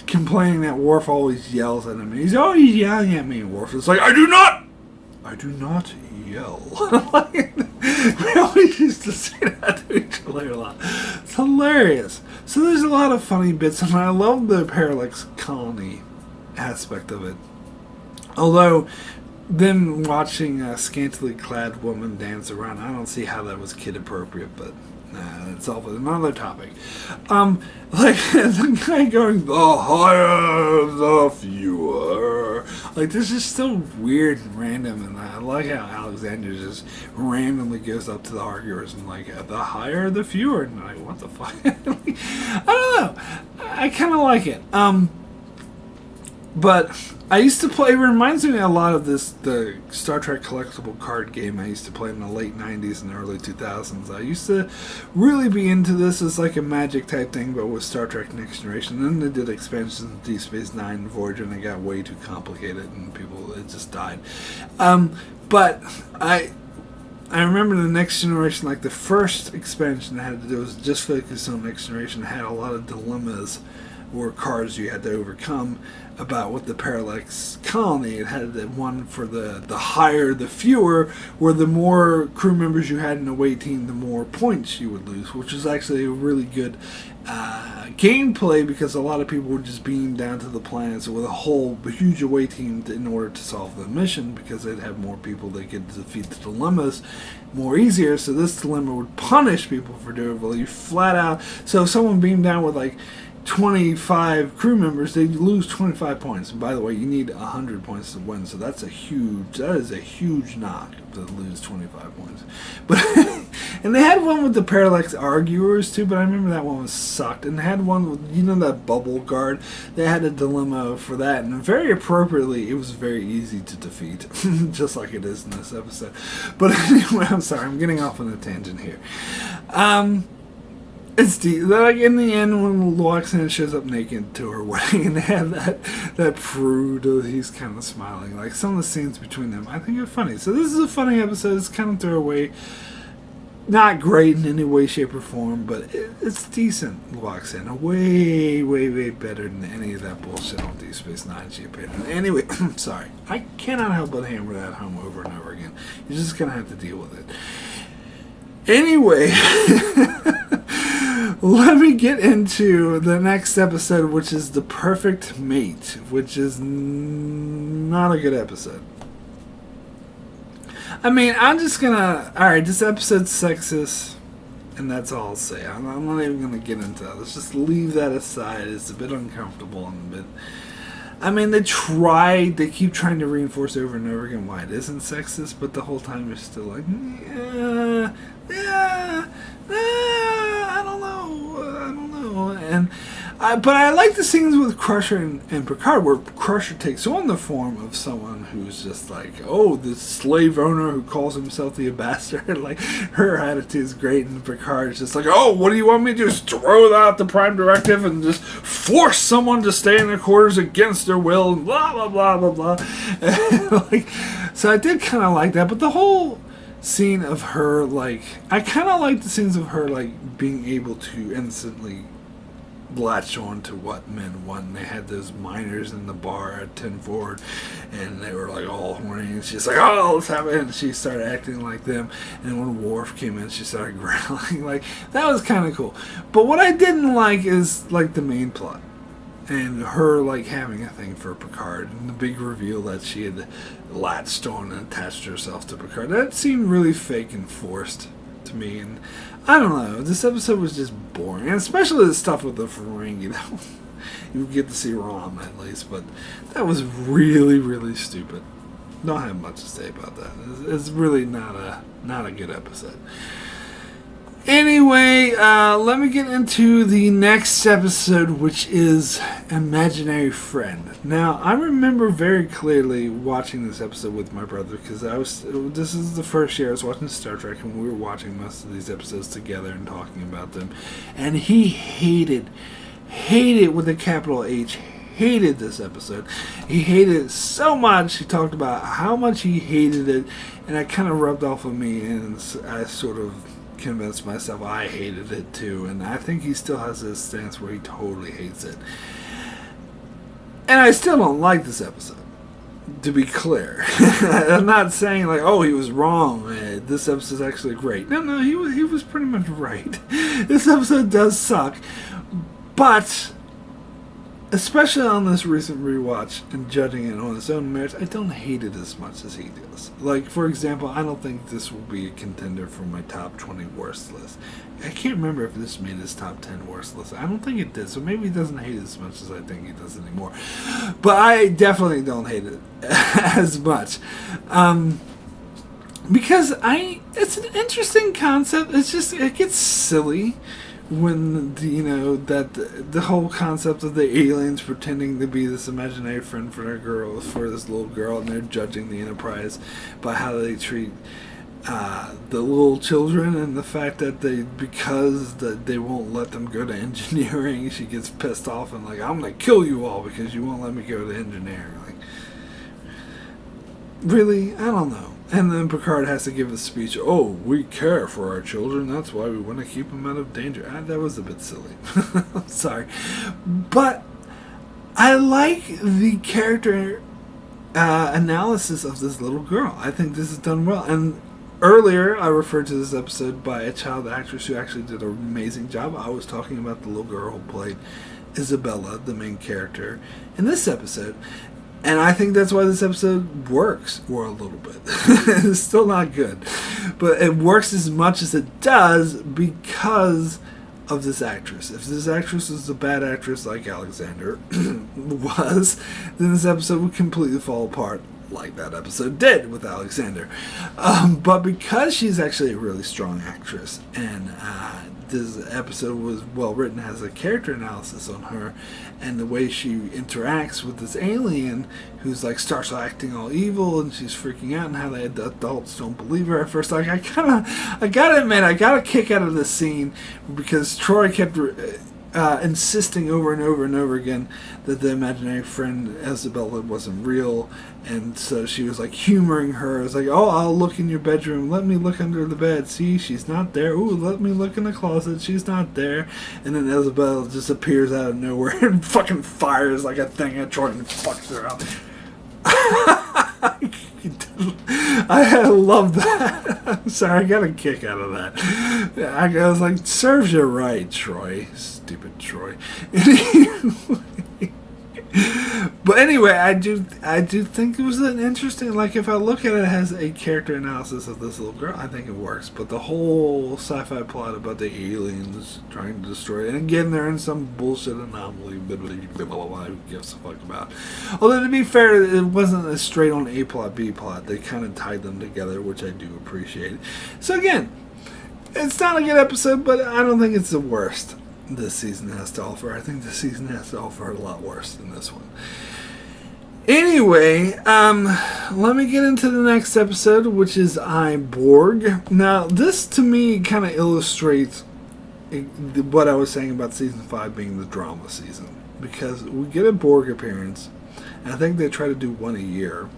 complaining that Worf always yells at him. He's always yelling at me, Worf. It's like, I do not yell. We always used to say that to each other a lot. It's hilarious. So there's a lot of funny bits, and I love the Parallax Colony aspect of it. Although, then watching a scantily clad woman dance around, I don't see how that was kid appropriate, but it's all another topic. Like the guy going, "The higher the fewer." Like, this is so weird and random, and I like how Alexander just randomly goes up to the arguers and like, "The higher the fewer," and I'm like, what the fuck? I don't know. I kind of like it. But I used to play, it reminds me a lot of the Star Trek collectible card game I used to play in the late 90s and early 2000s. I used to really be into this as like a Magic type thing, but with Star Trek Next Generation. Then they did expansions in Deep Space Nine and Voyager, and it got way too complicated, and it just died. But I remember the Next Generation, like the first expansion I had to do was just focused on Next Generation. It had a lot of dilemmas or cards you had to overcome about what the Parallax Colony. It had the one for the higher the fewer, where the more crew members you had in a away team, the more points you would lose, which is actually a really good gameplay, because a lot of people would just beam down to the planets with a huge away team in order to solve the mission, because they'd have more people that could defeat the dilemmas more easier. So this dilemma would punish people for doing it. You flat out, so if someone beamed down with like 25 crew members, they lose 25 points. And by the way, you need 100 points to win, so that is a huge knock to lose 25 points. But and they had one with the Parallax Arguers too, but I remember that one was sucked. And they had one with, that bubble guard. They had a dilemma for that, and very appropriately, it was very easy to defeat, just like it is in this episode. But anyway, I'm sorry, I'm getting off on a tangent here. It's deep. Like in the end, when Loxana shows up naked to her wedding, and they have that prude, he's kind of smiling. Like some of the scenes between them, I think are funny. So this is a funny episode. It's kind of throwaway, not great in any way, shape, or form, but it's decent. Loxana, way, way, way better than any of that bullshit on Deep Space Nine she appeared in. Anyway, I'm sorry. I cannot help but hammer that home over and over again. You're just gonna have to deal with it. Anyway. Let me get into the next episode, which is The Perfect Mate, which is not a good episode. I mean, I'm just gonna... Alright, this episode's sexist, and that's all I'll say. I'm not even gonna get into that. Let's just leave that aside. It's a bit uncomfortable and a bit... I mean, they keep trying to reinforce over and over again why it isn't sexist, but the whole time you're still like, I don't know. But I like the scenes with Crusher and Picard, where Crusher takes on the form of someone who's just like, oh, this slave owner who calls himself the ambassador. Like, her attitude is great, and Picard's just like, oh, what do you want me to do? Just throw out the Prime Directive and just force someone to stay in their quarters against their will, and blah, blah, blah, blah, blah. So I did kind of like that, but the whole scene of her, I kind of like the scenes of her, being able to instantly latched on to what men want. And they had those miners in the bar at 10 Forward, and they were like all horny, and she's like, oh, let's have it, and she started acting like them. And when Worf came in, she started growling. Like, that was kind of cool. But what I didn't like is like the main plot and her like having a thing for Picard, and the big reveal that she had latched on and attached herself to Picard. That seemed really fake and forced to me, and I don't know, this episode was just boring, and especially the stuff with the Ferengi. You get to see Rom at least, but that was really, really stupid. Don't have much to say about that. It's really not a good episode. Anyway, let me get into the next episode, which is Imaginary Friend. Now, I remember very clearly watching this episode with my brother, because this is the first year I was watching Star Trek, and we were watching most of these episodes together and talking about them. And he hated with a capital H, hated this episode. He hated it so much. He talked about how much he hated it, and that kind of rubbed off on me, and I sort of convinced myself I hated it too, and I think he still has this stance where he totally hates it. And I still don't like this episode, to be clear. I'm not saying like, oh, he was wrong, this episode's actually great. No, he was pretty much right. This episode does suck, but especially on this recent rewatch and judging it on its own merits, I don't hate it as much as he does. Like, for example, I don't think this will be a contender for my top 20 worst list. I can't remember if this made his top 10 worst list. I don't think it did, so maybe he doesn't hate it as much as I think he does anymore. But I definitely don't hate it as much. Because it's an interesting concept. It's just, it gets silly when the whole concept of the aliens pretending to be this imaginary friend for this little girl, and they're judging the Enterprise by how they treat the little children, and the fact that because they won't let them go to engineering, she gets pissed off and like, I'm gonna kill you all because you won't let me go to engineering. Like, really? I don't know. And then Picard has to give a speech. Oh, we care for our children. That's why we want to keep them out of danger. That was a bit silly. I'm sorry. But I like the character analysis of this little girl. I think this is done well. And earlier, I referred to this episode by a child actress who actually did an amazing job. I was talking about the little girl who played Isabella, the main character, in this episode. And I think that's why this episode works for a little bit. It's still not good. But it works as much as it does because of this actress. If this actress was a bad actress like Alexander was, then this episode would completely fall apart like that episode did with Alexander. But because she's actually a really strong actress, and this episode was well written, has a character analysis on her and the way she interacts with this alien who's like starts acting all evil, and she's freaking out, and how the adults don't believe her at first. Like, I gotta admit, I got a kick out of this scene because Troy kept insisting over and over and over again that the imaginary friend Isabella wasn't real, and so she was like humoring her. It was like, oh, I'll look in your bedroom, let me look under the bed, see, she's not there. Ooh, let me look in the closet, she's not there. And then Isabella just appears out of nowhere and fucking fires like a thing at Troy and fucks her up. I love that. I'm sorry, I got a kick out of that. I was like, serves you right, Troy. Stupid Troy. But anyway, I do think it was an interesting, like, if I look at it as a character analysis of this little girl, I think it works. But the whole sci-fi plot about the aliens trying to destroy it, and again, they're in some bullshit anomaly, who gives a fuck about. Although, to be fair, it wasn't a straight on A plot, B plot. They kind of tied them together, which I do appreciate. So again, it's not a good episode, but I don't think it's the worst this season has to offer. I think this season has to offer a lot worse than this one. Anyway, let me get into the next episode, which is I, Borg. Now, this to me kind of illustrates what I was saying about season 5 being the drama season, because we get a Borg appearance, and I think they try to do one a year.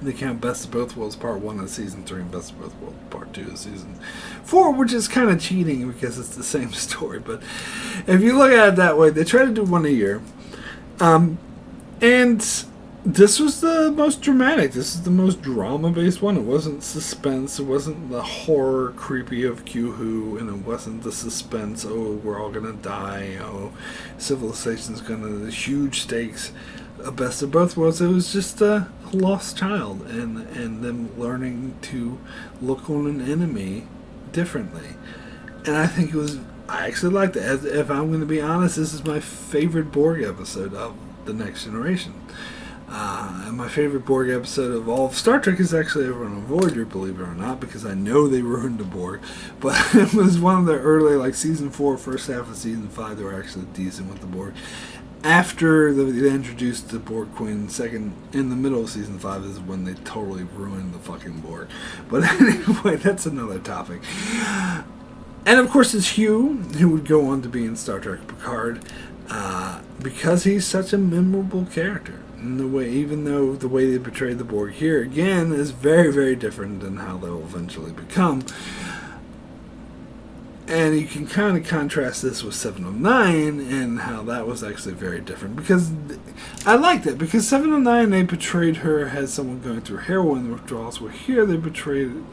They count Best of Both Worlds Part 1 of Season 3 and Best of Both Worlds Part 2 of Season 4, which is kind of cheating because it's the same story. But if you look at it that way, they try to do one a year. And this was the most dramatic. This is the most drama-based one. It wasn't suspense. It wasn't the horror creepy of Q-Who, and it wasn't the suspense, oh, we're all going to die, oh, civilization's going to, huge stakes. Best of Both Worlds, it was just a lost child and them learning to look on an enemy differently. And I think I actually liked it. If I'm going to be honest, this is my favorite Borg episode of The Next Generation. And my favorite Borg episode of all of Star Trek is actually Over on a Voyager, believe it or not, because I know they ruined the Borg. But it was one of the early, like Season 4, first half of Season 5, they were actually decent with the Borg. After they introduced the Borg Queen, in the middle of Season 5 is when they totally ruined the fucking Borg. But anyway, that's another topic. And of course it's Hugh, who would go on to be in Star Trek Picard, because he's such a memorable character. And even though the way they portrayed the Borg here, again, is very, very different than how they'll eventually become. And you can kind of contrast this with 709 and how that was actually very different. Because I like that. Because 709, they portrayed her as someone going through heroin withdrawals. Where here, they portrayed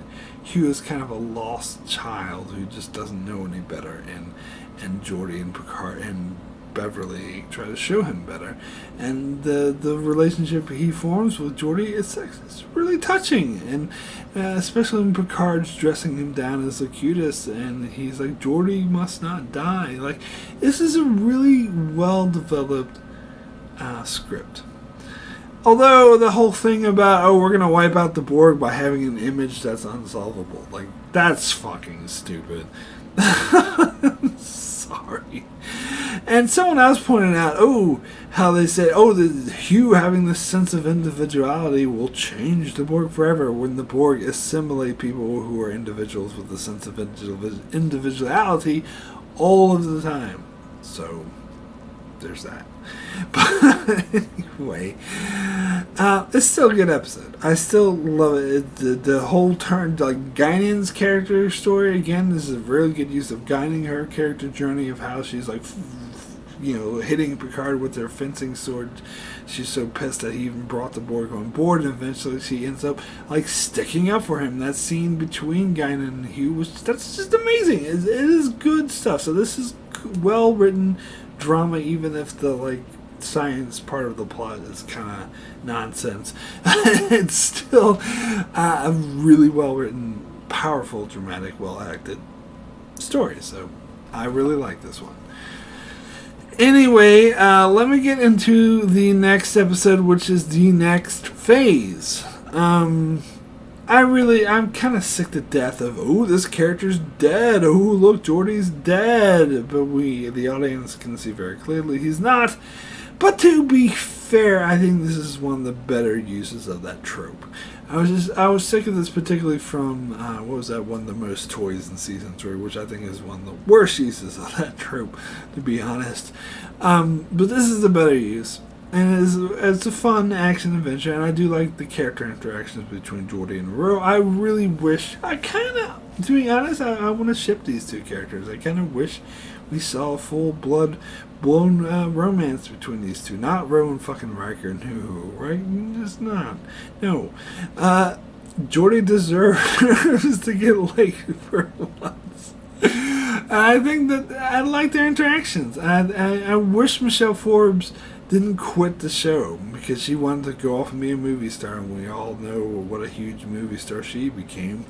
Hugh as kind of a lost child who just doesn't know any better. And Geordi and Picard and Beverly try to show him better. And the relationship he forms with Geordi is really touching. And especially when Picard's dressing him down as the cutest, and he's like, Geordi must not die. Like, this is a really well-developed script. Although the whole thing about, we're going to wipe out the Borg by having an image that's unsolvable, like, that's fucking stupid. Sorry. And someone else pointed out, how they said, the Hugh having this sense of individuality will change the Borg forever, when the Borg assimilate people who are individuals with a sense of individuality all of the time. So, there's that. But anyway, it's still a good episode. I still love it. The whole turn, like Guinan's character story, again, this is a really good use of Guinan, her character journey of how she's like, hitting Picard with her fencing sword. She's so pissed that he even brought the Borg on board, and eventually she ends up like sticking up for him. That scene between Guinan and Hugh that's just amazing. It is good stuff. So this is well written drama, even if the like science part of the plot is kind of nonsense. It's still a really well written, powerful, dramatic, well acted story. So I really like this one. Anyway, let me get into the next episode, which is the next phase. I'm kind of sick to death of, this character's dead. Look, Geordi's dead. But the audience can see very clearly he's not. But to be fair, I think this is one of the better uses of that trope. I was sick of this, particularly from, what was that one, The Most Toys in Season 3, which I think is one of the worst uses of that trope, to be honest. But this is the better use. And it's a fun action adventure, and I do like the character interactions between Geordi and Ro. I really wish, to be honest, I want to ship these two characters. I kind of wish we saw a full-blown romance between these two. Not Ro and fucking Riker, no, right? Just not. No. Geordi deserves to get laid for once. I think that I like their interactions. I wish Michelle Forbes didn't quit the show because she wanted to go off and be a movie star, and we all know what a huge movie star she became.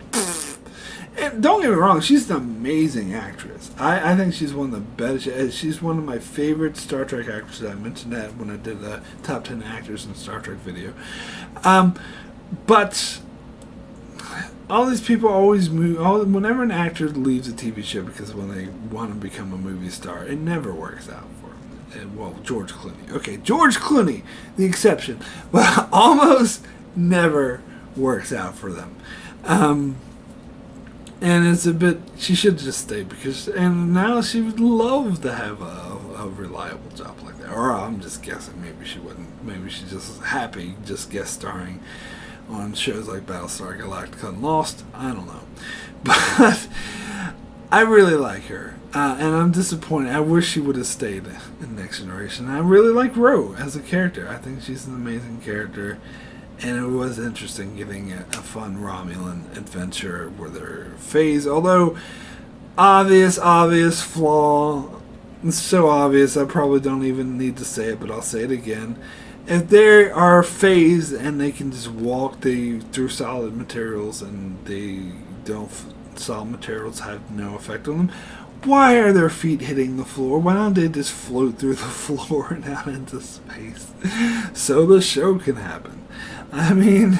And don't get me wrong, she's an amazing actress. I think she's one of the best. She's one of my favorite Star Trek actresses. I mentioned that when I did the top 10 actors in Star Trek video. But all these people always move. Whenever an actor leaves a TV show because when they want to become a movie star, it never works out for them. Well, George Clooney. Okay, George Clooney, the exception. But almost never works out for them. And it's a bit, she should just stay and now she would love to have a reliable job like that. Or I'm just guessing, maybe she wouldn't. Maybe she's just happy just guest starring on shows like Battlestar Galactica and Lost. I don't know. But I really like her. And I'm disappointed. I wish she would have stayed in Next Generation. I really like Ro as a character. I think she's an amazing character. And it was interesting getting a fun Romulan adventure with her phase. Although, obvious flaw. It's so obvious I probably don't even need to say it, but I'll say it again. If they are phased and they can just walk through solid materials and solid materials have no effect on them, why are their feet hitting the floor? Why don't they just float through the floor and out into space so the show can happen? I mean,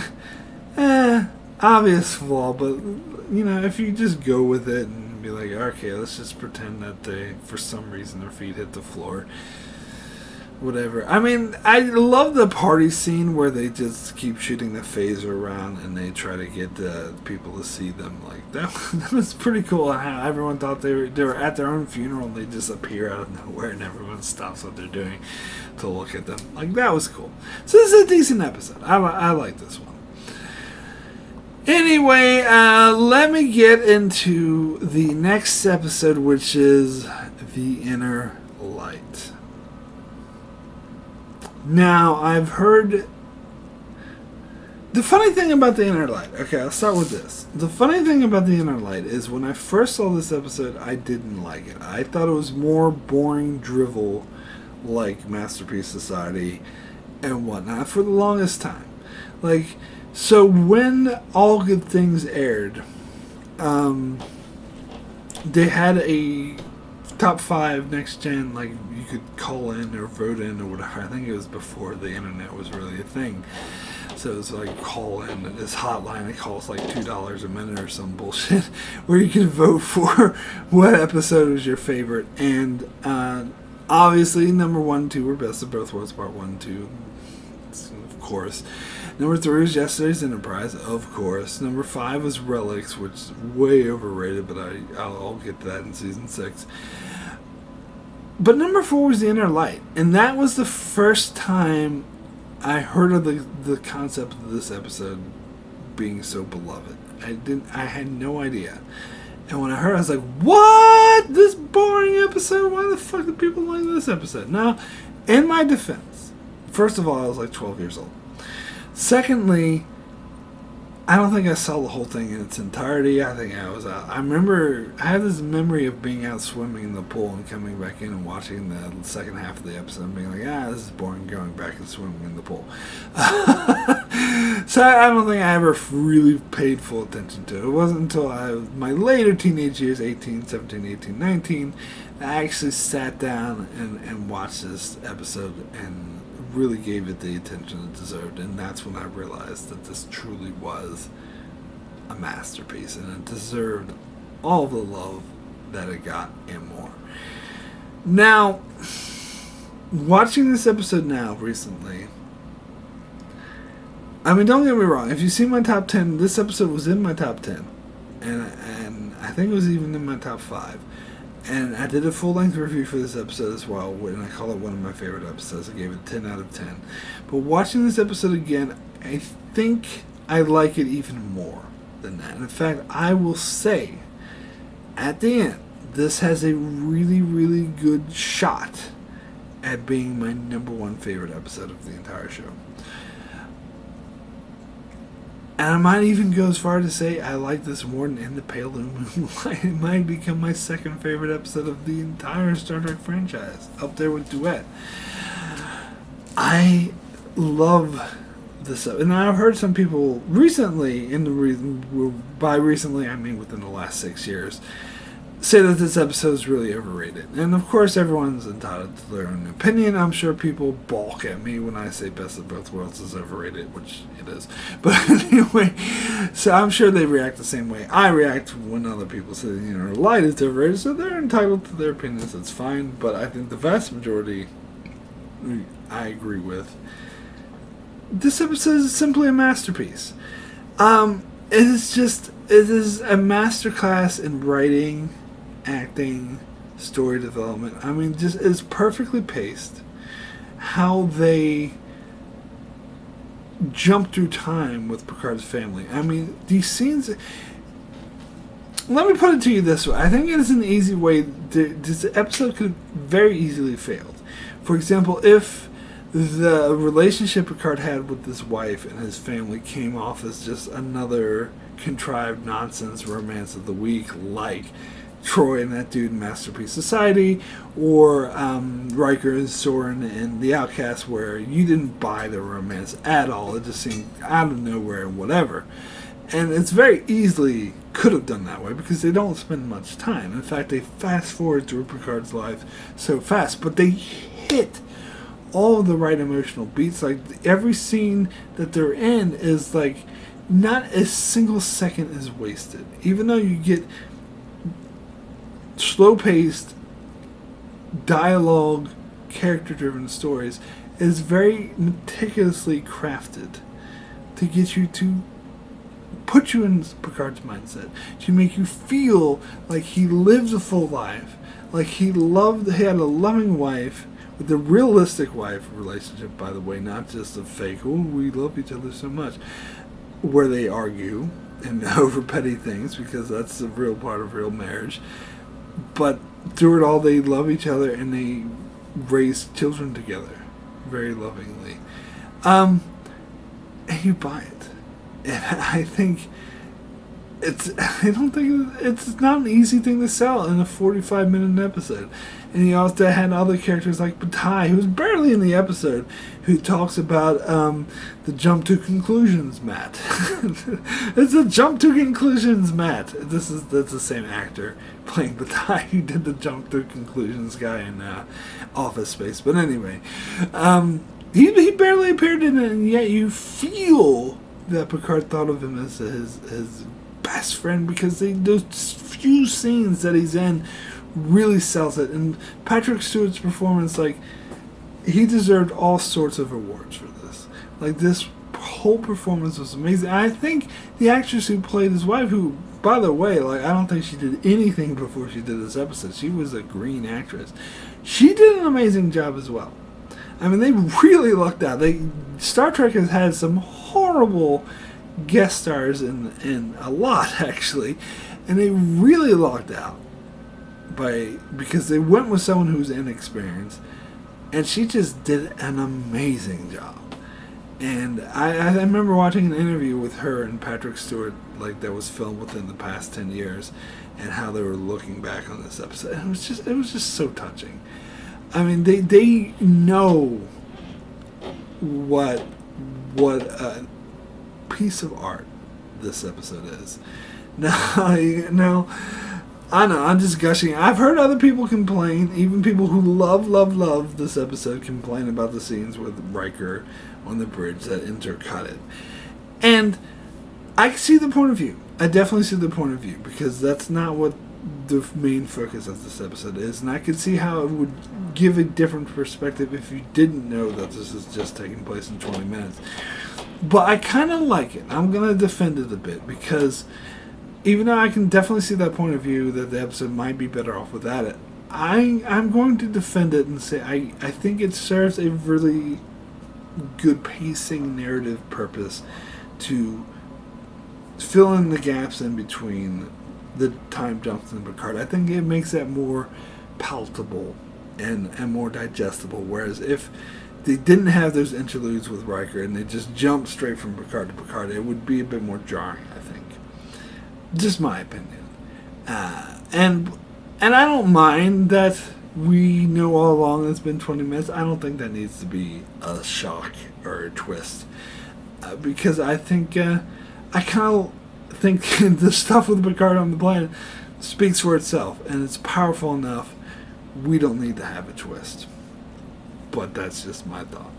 obvious flaw, but if you just go with it and be like, okay, let's just pretend that for some reason their feet hit the floor. Whatever. I mean, I love the party scene where they just keep shooting the phaser around and they try to get people to see them. Like that was pretty cool. How everyone thought they were at their own funeral and they just appear out of nowhere and everyone stops what they're doing to look at them. Like that was cool. So this is a decent episode. I like this one. Anyway, let me get into the next episode, which is The Inner Light. Now, I've heard... The funny thing about The Inner Light... Okay, I'll start with this. The funny thing about The Inner Light is when I first saw this episode, I didn't like it. I thought it was more boring drivel like Masterpiece Society and whatnot for the longest time. So when All Good Things aired, they had a top 5 next gen, you could call in or vote in or whatever. I think it was before the internet was really a thing. So it was call in this hotline. It costs $2 a minute or some bullshit where you could vote for what episode was your favorite. And obviously number 1 and 2 were Best of Both Worlds Part 1 and 2, of course. Number 3 was Yesterday's Enterprise, of course. Number 5 was Relics, which is way overrated, but I'll get to that in Season 6. But number 4 was The Inner Light, and that was the first time I heard of the concept of this episode being so beloved. I had no idea. And when I heard it, I was like, what? This boring episode? Why the fuck do people like this episode? Now, in my defense, first of all, I was 12 years old. Secondly, I don't think I saw the whole thing in its entirety. I think I was out. I have this memory of being out swimming in the pool and coming back in and watching the second half of the episode and being like, this is boring, going back and swimming in the pool. So I don't think I ever really paid full attention to it. It wasn't until my later teenage years, 17, 18, 19, I actually sat down and watched this episode and really gave it the attention it deserved, and that's when I realized that this truly was a masterpiece and it deserved all the love that it got and more. Now, watching this episode now recently, I mean, don't get me wrong, if you see my top 10, this episode was in my top 10, and I think it was even in my top 5. And I did a full-length review for this episode as well, and I call it one of my favorite episodes. I gave it 10 out of 10. But watching this episode again, I think I like it even more than that. And in fact, I will say, at the end, this has a really, really good shot at being my number 1 favorite episode of the entire show. And I might even go as far to say I like this more than In the Pale Moonlight. It might become my second favorite episode of the entire Star Trek franchise, up there with Duet. I love this, and I've heard some people recently, by recently I mean within the last 6 years, say that this episode is really overrated. And of course everyone's entitled to their own opinion. I'm sure people balk at me when I say Best of Both Worlds is overrated, which it is. But anyway, so I'm sure they react the same way I react when other people say, Light is overrated, so they're entitled to their opinions. It's fine, but I think the vast majority I agree with. This episode is simply a masterpiece. It is a masterclass in writing, acting, story development. I mean, just it's perfectly paced. How they jump through time with Picard's family. I mean, these scenes. Let me put it to you this way. I think it is an easy way. This episode could have very easily failed. For example, if the relationship Picard had with his wife and his family came off as just another contrived nonsense romance of the week, like Troy and that dude in Masterpiece Society, or Riker and Soren and The Outcast, where you didn't buy the romance at all. It just seemed out of nowhere and whatever. And it's very easily could have done that way because they don't spend much time. In fact, they fast forward through Picard's life so fast, but they hit all the right emotional beats. Like every scene that they're in is like not a single second is wasted. Even though you get slow-paced dialogue, character-driven stories, it is very meticulously crafted to get you to put you in Picard's mindset, to make you feel like he lives a full life, like he had a loving wife, with a realistic wife relationship, by the way, not just a fake, oh, we love each other so much, where they argue and over petty things, because that's the real part of real marriage. But through it all, they love each other and they raise children together very lovingly. And you buy it. And I think it's not an easy thing to sell in a 45-minute episode. And you also had other characters like Bataille, who was barely in the episode, who talks about the jump to conclusions, Matt. It's a jump to conclusions, Matt. That's the same actor playing Bataille who did the jump to conclusions guy in Office Space. But anyway, he barely appeared in it, and yet you feel that Picard thought of him as his best friend, because those few scenes that he's in really sells it. And Patrick Stewart's performance, like, he deserved all sorts of awards for this. Like, this whole performance was amazing. I think the actress who played his wife, who, by the way, like, I don't think she did anything before she did this episode. She was a green actress. She did an amazing job as well. I mean, they really lucked out. Star Trek has had some horrible guest stars in a lot, actually, and they really lucked out because they went with someone who's inexperienced, and she just did an amazing job. And I remember watching an interview with her and Patrick Stewart, like, that was filmed within the past 10 years, and how they were looking back on this episode. And it was just so touching. I mean, they know what a piece of art this episode is. Now, I know, I'm just gushing. I've heard other people complain, even people who love this episode, complain about the scenes with Riker on the bridge that intercut it. And I see the point of view. I definitely see the point of view, because that's not what the main focus of this episode is, and I could see how it would give a different perspective if you didn't know that this is just taking place in 20 minutes. But I kind of like it. I'm going to defend it a bit, because even though I can definitely see that point of view that the episode might be better off without it, I'm going to defend it and say I think it serves a really good pacing narrative purpose to fill in the gaps in between the time jumps in Picard. I think it makes that more palatable and more digestible. Whereas if they didn't have those interludes with Riker and they just jumped straight from Picard to Picard, it would be a bit more jarring, I think. Just my opinion. And I don't mind that we know all along it's been 20 minutes. I don't think that needs to be a shock or a twist. Because I think I kind of think the stuff with Picard on the planet speaks for itself, and it's powerful enough. We don't need to have a twist. But that's just my thought.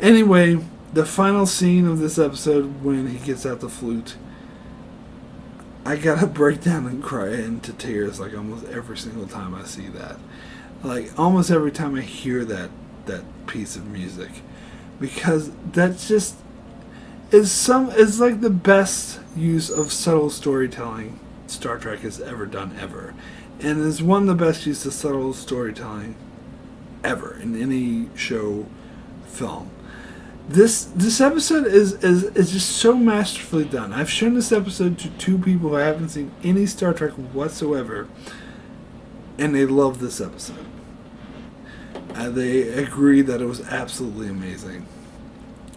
Anyway, the final scene of this episode, when he gets out the flute, I gotta break down and cry into tears like almost every single time I see that. Like almost every time I hear that piece of music, because that's just is like the best use of subtle storytelling Star Trek has ever done ever, and is one of the best use of subtle storytelling ever in any show, film. This episode is just so masterfully done. I've shown this episode to two people who haven't seen any Star Trek whatsoever, and they love this episode. They agree that it was absolutely amazing.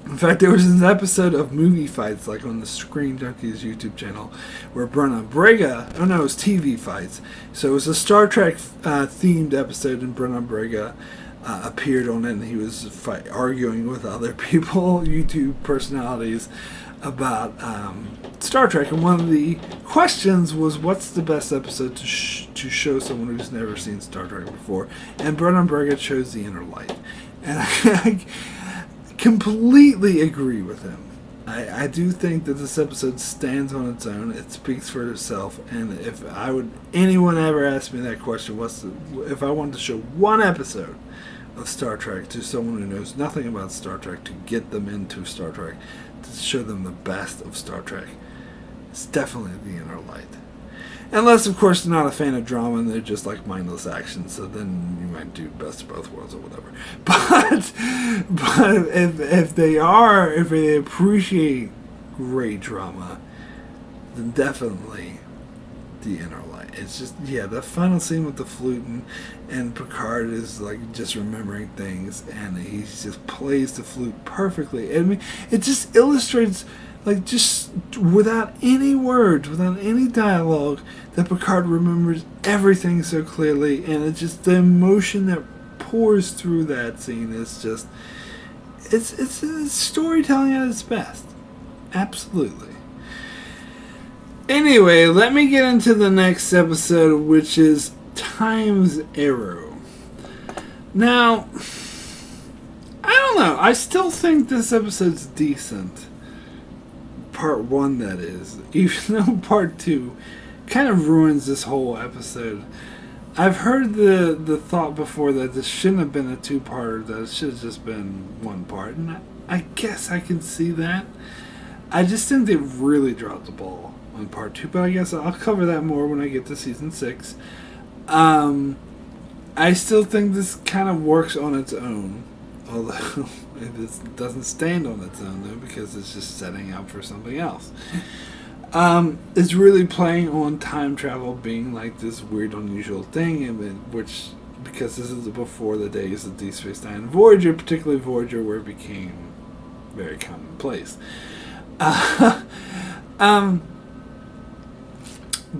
In fact, there was an episode of movie fights, like on the Screen Junkies YouTube channel, where Brenna Braga, it was TV fights. So it was a Star Trek themed episode, and Brenna Braga appeared on it, and he was arguing with other people, YouTube personalities, about Star Trek. And one of the questions was, what's the best episode to show someone who's never seen Star Trek before? And Brenna Braga chose The Inner Light. And I completely agree with him. I do think that this episode stands on its own. It speaks for itself. And if anyone ever asked me that question, if I wanted to show one episode of Star Trek to someone who knows nothing about Star Trek, to get them into Star Trek, to show them the best of Star Trek, it's definitely The Inner Light. Unless, of course, they're not a fan of drama and they're just like mindless action, so then you might do Best of Both Worlds or whatever. But if they appreciate great drama, then definitely The Inner Light. It's just, the final scene with the flute and Picard is like just remembering things, and he just plays the flute perfectly. I mean, it just illustrates, like, just without any words, without any dialogue, that Picard remembers everything so clearly, and it's just the emotion that pours through that scene is just, it's storytelling at its best. Absolutely. Anyway, let me get into the next episode, which is Time's Arrow. Now, I don't know. I still think this episode's decent. Part 1, that is. Even though Part 2 kind of ruins this whole episode. I've heard the thought before that this shouldn't have been a 2-parter, that it should have just been 1 part. And I guess I can see that. I just think they really dropped the ball on Part 2, but I guess I'll cover that more when I get to Season 6. I still think this kind of works on its own, although it doesn't stand on its own, though, because it's just setting up for something else. It's really playing on time travel being like this weird, unusual thing, which, because this is before the days of Deep Space Nine and Voyager, particularly Voyager, where it became very commonplace.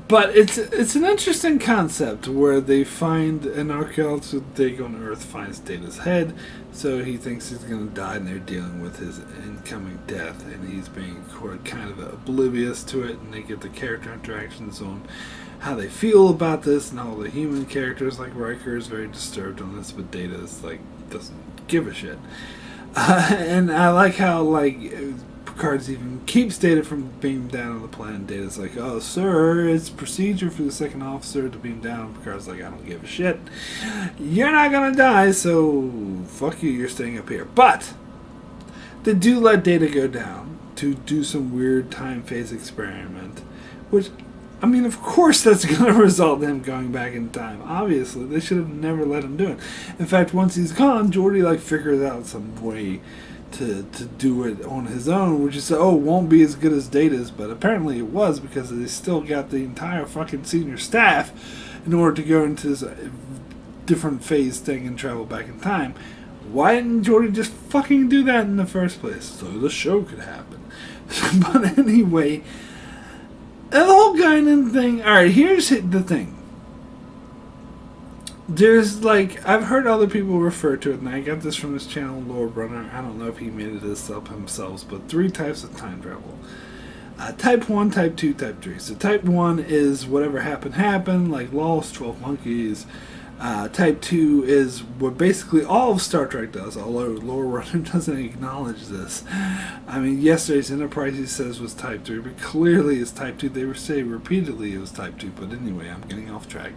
But it's an interesting concept where they find an archaeologist dig on Earth finds Data's head, so he thinks he's going to die, and they're dealing with his incoming death, and he's being kind of oblivious to it, and they get the character interactions on how they feel about this, and all the human characters, like Riker is very disturbed on this, but Data is like, doesn't give a shit. And I like how, like, Picard's even keeps Data from being down on the planet. Data's like, oh, sir, it's procedure for the second officer to beam down. Picard's like, I don't give a shit. You're not gonna die, so fuck you, you're staying up here. But they do let Data go down to do some weird time phase experiment, which, I mean, of course that's going to result in him going back in time. Obviously, they should have never let him do it. In fact, once he's gone, Geordi, like, figures out some way to do it on his own, which is, won't be as good as Data's, but apparently it was, because they still got the entire fucking senior staff in order to go into this different phase thing and travel back in time. Why didn't Geordi just fucking do that in the first place? So the show could happen. But anyway, the whole Guinan thing, alright, here's the thing. There's, like, I've heard other people refer to it, and I got this from his channel, Lore Brunner. I don't know if he made this up himself, but 3 types of time travel. Type 1, Type 2, Type 3. So Type 1 is whatever happened, like Lost, 12 Monkeys. Type 2 is what basically all of Star Trek does, although Lore Runner doesn't acknowledge this. I mean, yesterday's Enterprise, he says, was Type 3, but clearly it's Type 2. They were saying repeatedly it was Type 2, but anyway, I'm getting off track.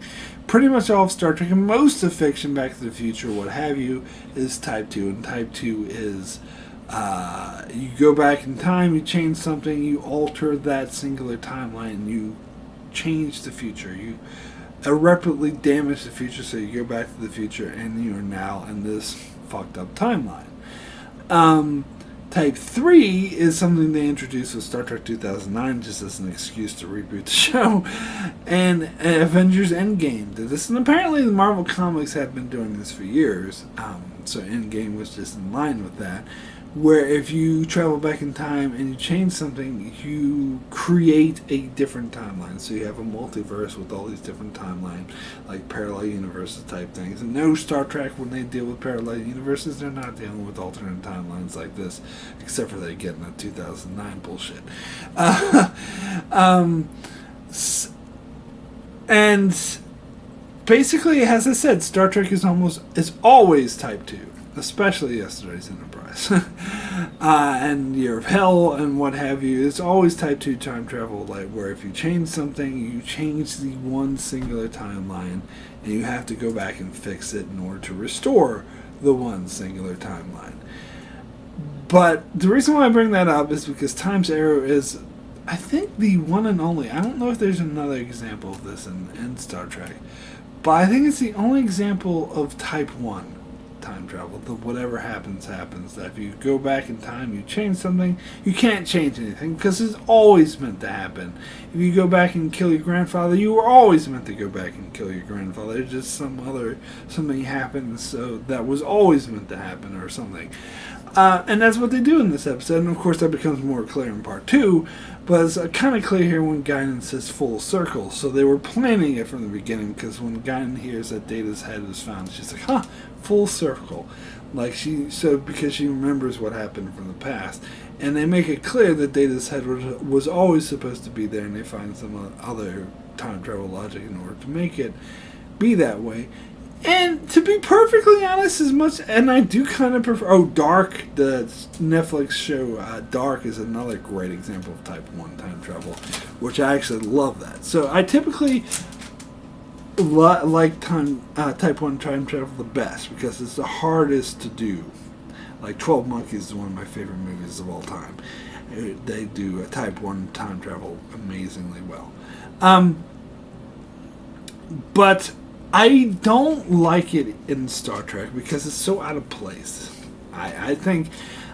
Pretty much all of Star Trek and most of fiction, Back to the Future, what have you, is Type 2, and Type 2 is you go back in time, you change something, you alter that singular timeline, you change the future, you irreparably damage the future, so you go back to the future and you are now in this fucked up timeline. Type 3 is something they introduced with Star Trek 2009 just as an excuse to reboot the show, and Avengers Endgame did this, and apparently the Marvel Comics had been doing this for years, so Endgame was just in line with that, where if you travel back in time and you change something, you create a different timeline. So you have a multiverse with all these different timelines, like parallel universes type things. And no, Star Trek, when they deal with parallel universes, they're not dealing with alternate timelines like this, except for they get in the 2009 bullshit. And basically, as I said, Star Trek is always Type 2. Especially Yesterday's Enterprise. And Year of Hell and what have you. It's always Type 2 time travel, like where if you change something, you change the one singular timeline, and you have to go back and fix it in order to restore the one singular timeline. But the reason why I bring that up is because Time's Arrow is, I think, the one and only. I don't know if there's another example of this in Star Trek, but I think it's the only example of Type 1 time travel. The whatever happens. That if you go back in time, you change something, you can't change anything because it's always meant to happen. If you go back and kill your grandfather, you were always meant to go back and kill your grandfather. Just something happened, so that was always meant to happen or something. And that's what they do in this episode, and of course that becomes more clear in part 2, but it's kind of clear here when Guinan says full circle. So they were planning it from the beginning, because when Guinan hears that Data's head was found, she's like, full circle. Because she remembers what happened from the past. And they make it clear that Data's head was always supposed to be there, and they find some other time travel logic in order to make it be that way. And to be perfectly honest, and I do kind of prefer... Dark, the Netflix show Dark is another great example of Type 1 time travel, which I actually love that. So I typically like Type 1 time travel the best, because it's the hardest to do. Like 12 Monkeys is one of my favorite movies of all time. They do a Type 1 time travel amazingly well. But I don't like it in Star Trek because it's so out of place. I think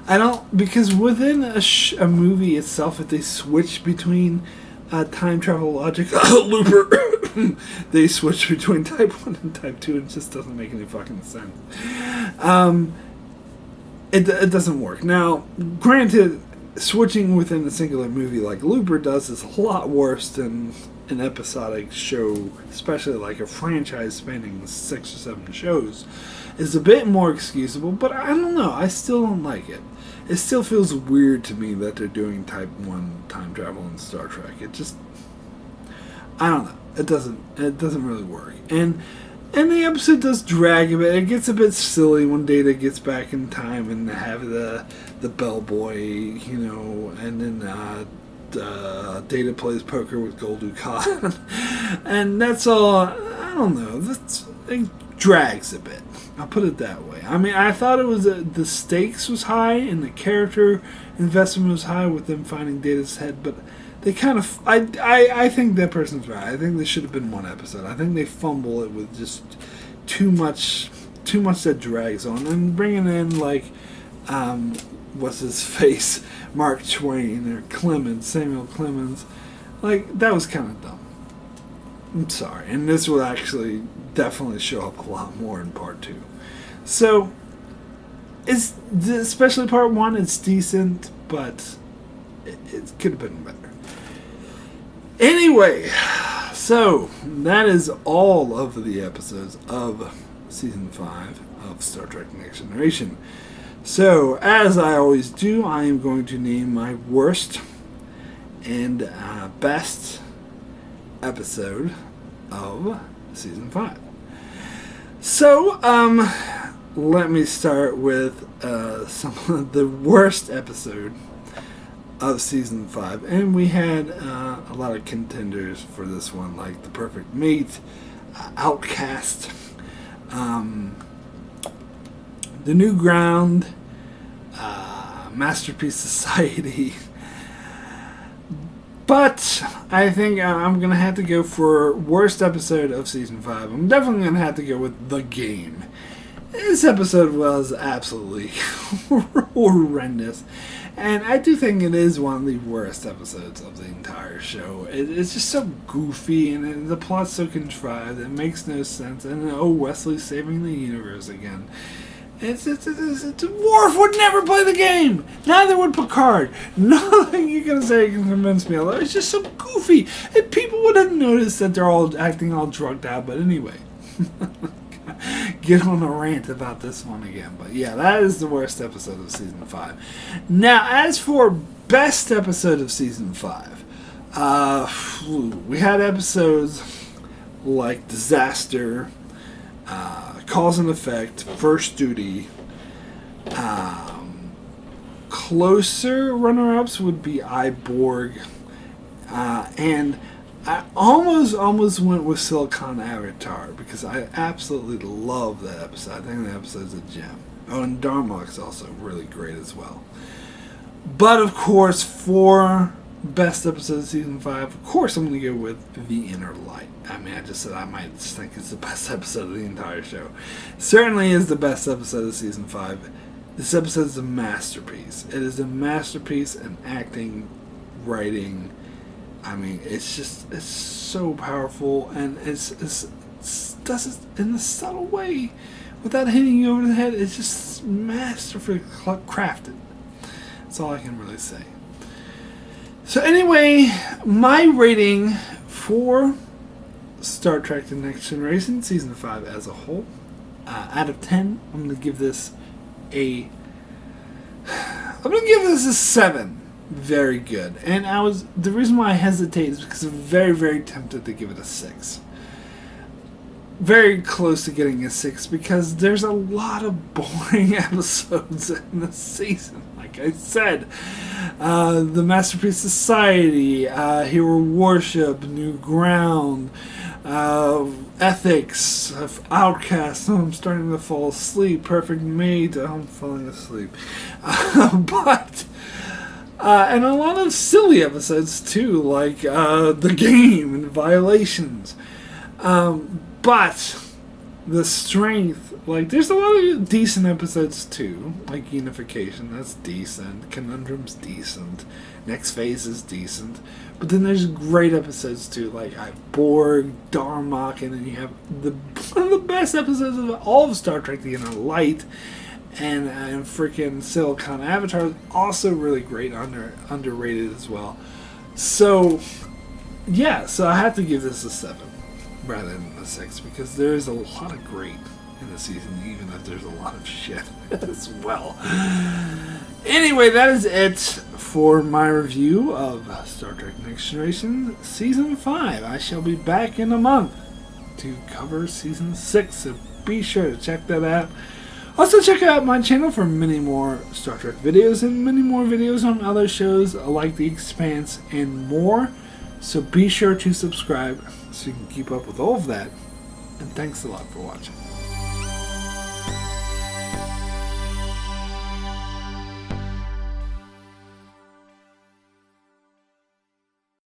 I don't, because within a movie itself, if they switch between time travel logic, Looper, they switch between Type 1 and Type 2, and it just doesn't make any fucking sense. It doesn't work. Now, granted, switching within a singular movie like Looper does is a lot worse than an episodic show, especially like a franchise spanning 6 or 7 shows, is a bit more excusable, but I don't know, I still don't like it. It still feels weird to me that they're doing Type 1 time travel in Star Trek. It just, I don't know, it doesn't really work. And the episode does drag a bit. It gets a bit silly when Data gets back in time and they have the bellboy, and then Data plays poker with Gul Dukat. And that's all. I don't know. It drags a bit. I'll put it that way. I mean, I thought it was the stakes was high and the character investment was high with them finding Data's head, but they kind of. I think that person's right. I think this should have been one episode. I think they fumble it with just too much that drags on, and bringing in like what's his face, Mark Twain or Samuel Clemens, like that was kind of dumb. I'm sorry, and this will actually definitely show up a lot more in part 2. So, especially part 1, it's decent, but it could have been better. Anyway, so that is all of the episodes of Season 5 of Star Trek Next Generation. So, as I always do, I am going to name my worst and best episode of Season 5. So, let me start with some of the worst episode of Season 5. And we had a lot of contenders for this one, like The Perfect Mate, Outcast, The New Ground, Masterpiece Society. But I think I'm going to have to go for worst episode of Season 5. I'm definitely going to have to go with The Game. This episode was absolutely horrendous. And I do think it is one of the worst episodes of the entire show. It's just so goofy, and the plot's so contrived. It makes no sense. And Wesley's saving the universe again. Worf would never play the game. Neither would Picard. Nothing you can say can convince me. Although it's just so goofy. And people would have noticed that they're all acting all drugged out. But anyway. Get on a rant about this one again. But yeah, that is the worst episode of Season 5. Now, as for best episode of Season 5, we had episodes like Disaster, Cause and Effect, First Duty. Closer runner-ups would be Borg, and I almost went with Silicon Avatar because I absolutely love that episode. I think that episode's a gem. Oh, and Darmok's also really great as well. But of course, for best episode of Season 5, of course I'm going to go with The Inner Light. I mean, I just said I might just think it's the best episode of the entire show. Certainly is the best episode of Season 5. This episode is a masterpiece. It is a masterpiece in acting, writing. I mean, it's so powerful, and it does it in a subtle way without hitting you over the head. It's just masterfully crafted. That's all I can really say. So anyway, my rating for Star Trek The Next Generation, Season 5 as a whole, out of 10, I'm going to give this a 7. Very good. And the reason why I hesitate is because I'm very, very tempted to give it a 6. Very close to getting a 6 because there's a lot of boring episodes in this season. Like I said, the Masterpiece Society, Hero Worship, New Ground, Ethics, Outcast. I'm starting to fall asleep. Perfect Mate. I'm falling asleep. And a lot of silly episodes too, like The Game and Violations. But the strength, like, there's a lot of decent episodes too, like Unification, that's decent. Conundrum's decent. Next Phase is decent. But then there's great episodes too, like Borg, Darmok, and then you have one of the best episodes of all of Star Trek, The Inner Light. And freaking Silicon Avatar is also really great, underrated as well. So, yeah, so I have to give this a 7 rather than a 6 because there is a lot of great in the season, even if there's a lot of shit as well. Anyway, that is it for my review of Star Trek Next Generation Season 5. I shall be back in a month to cover Season 6, so be sure to check that out. Also, check out my channel for many more Star Trek videos and many more videos on other shows like The Expanse and more. So be sure to subscribe so you can keep up with all of that. And thanks a lot for watching.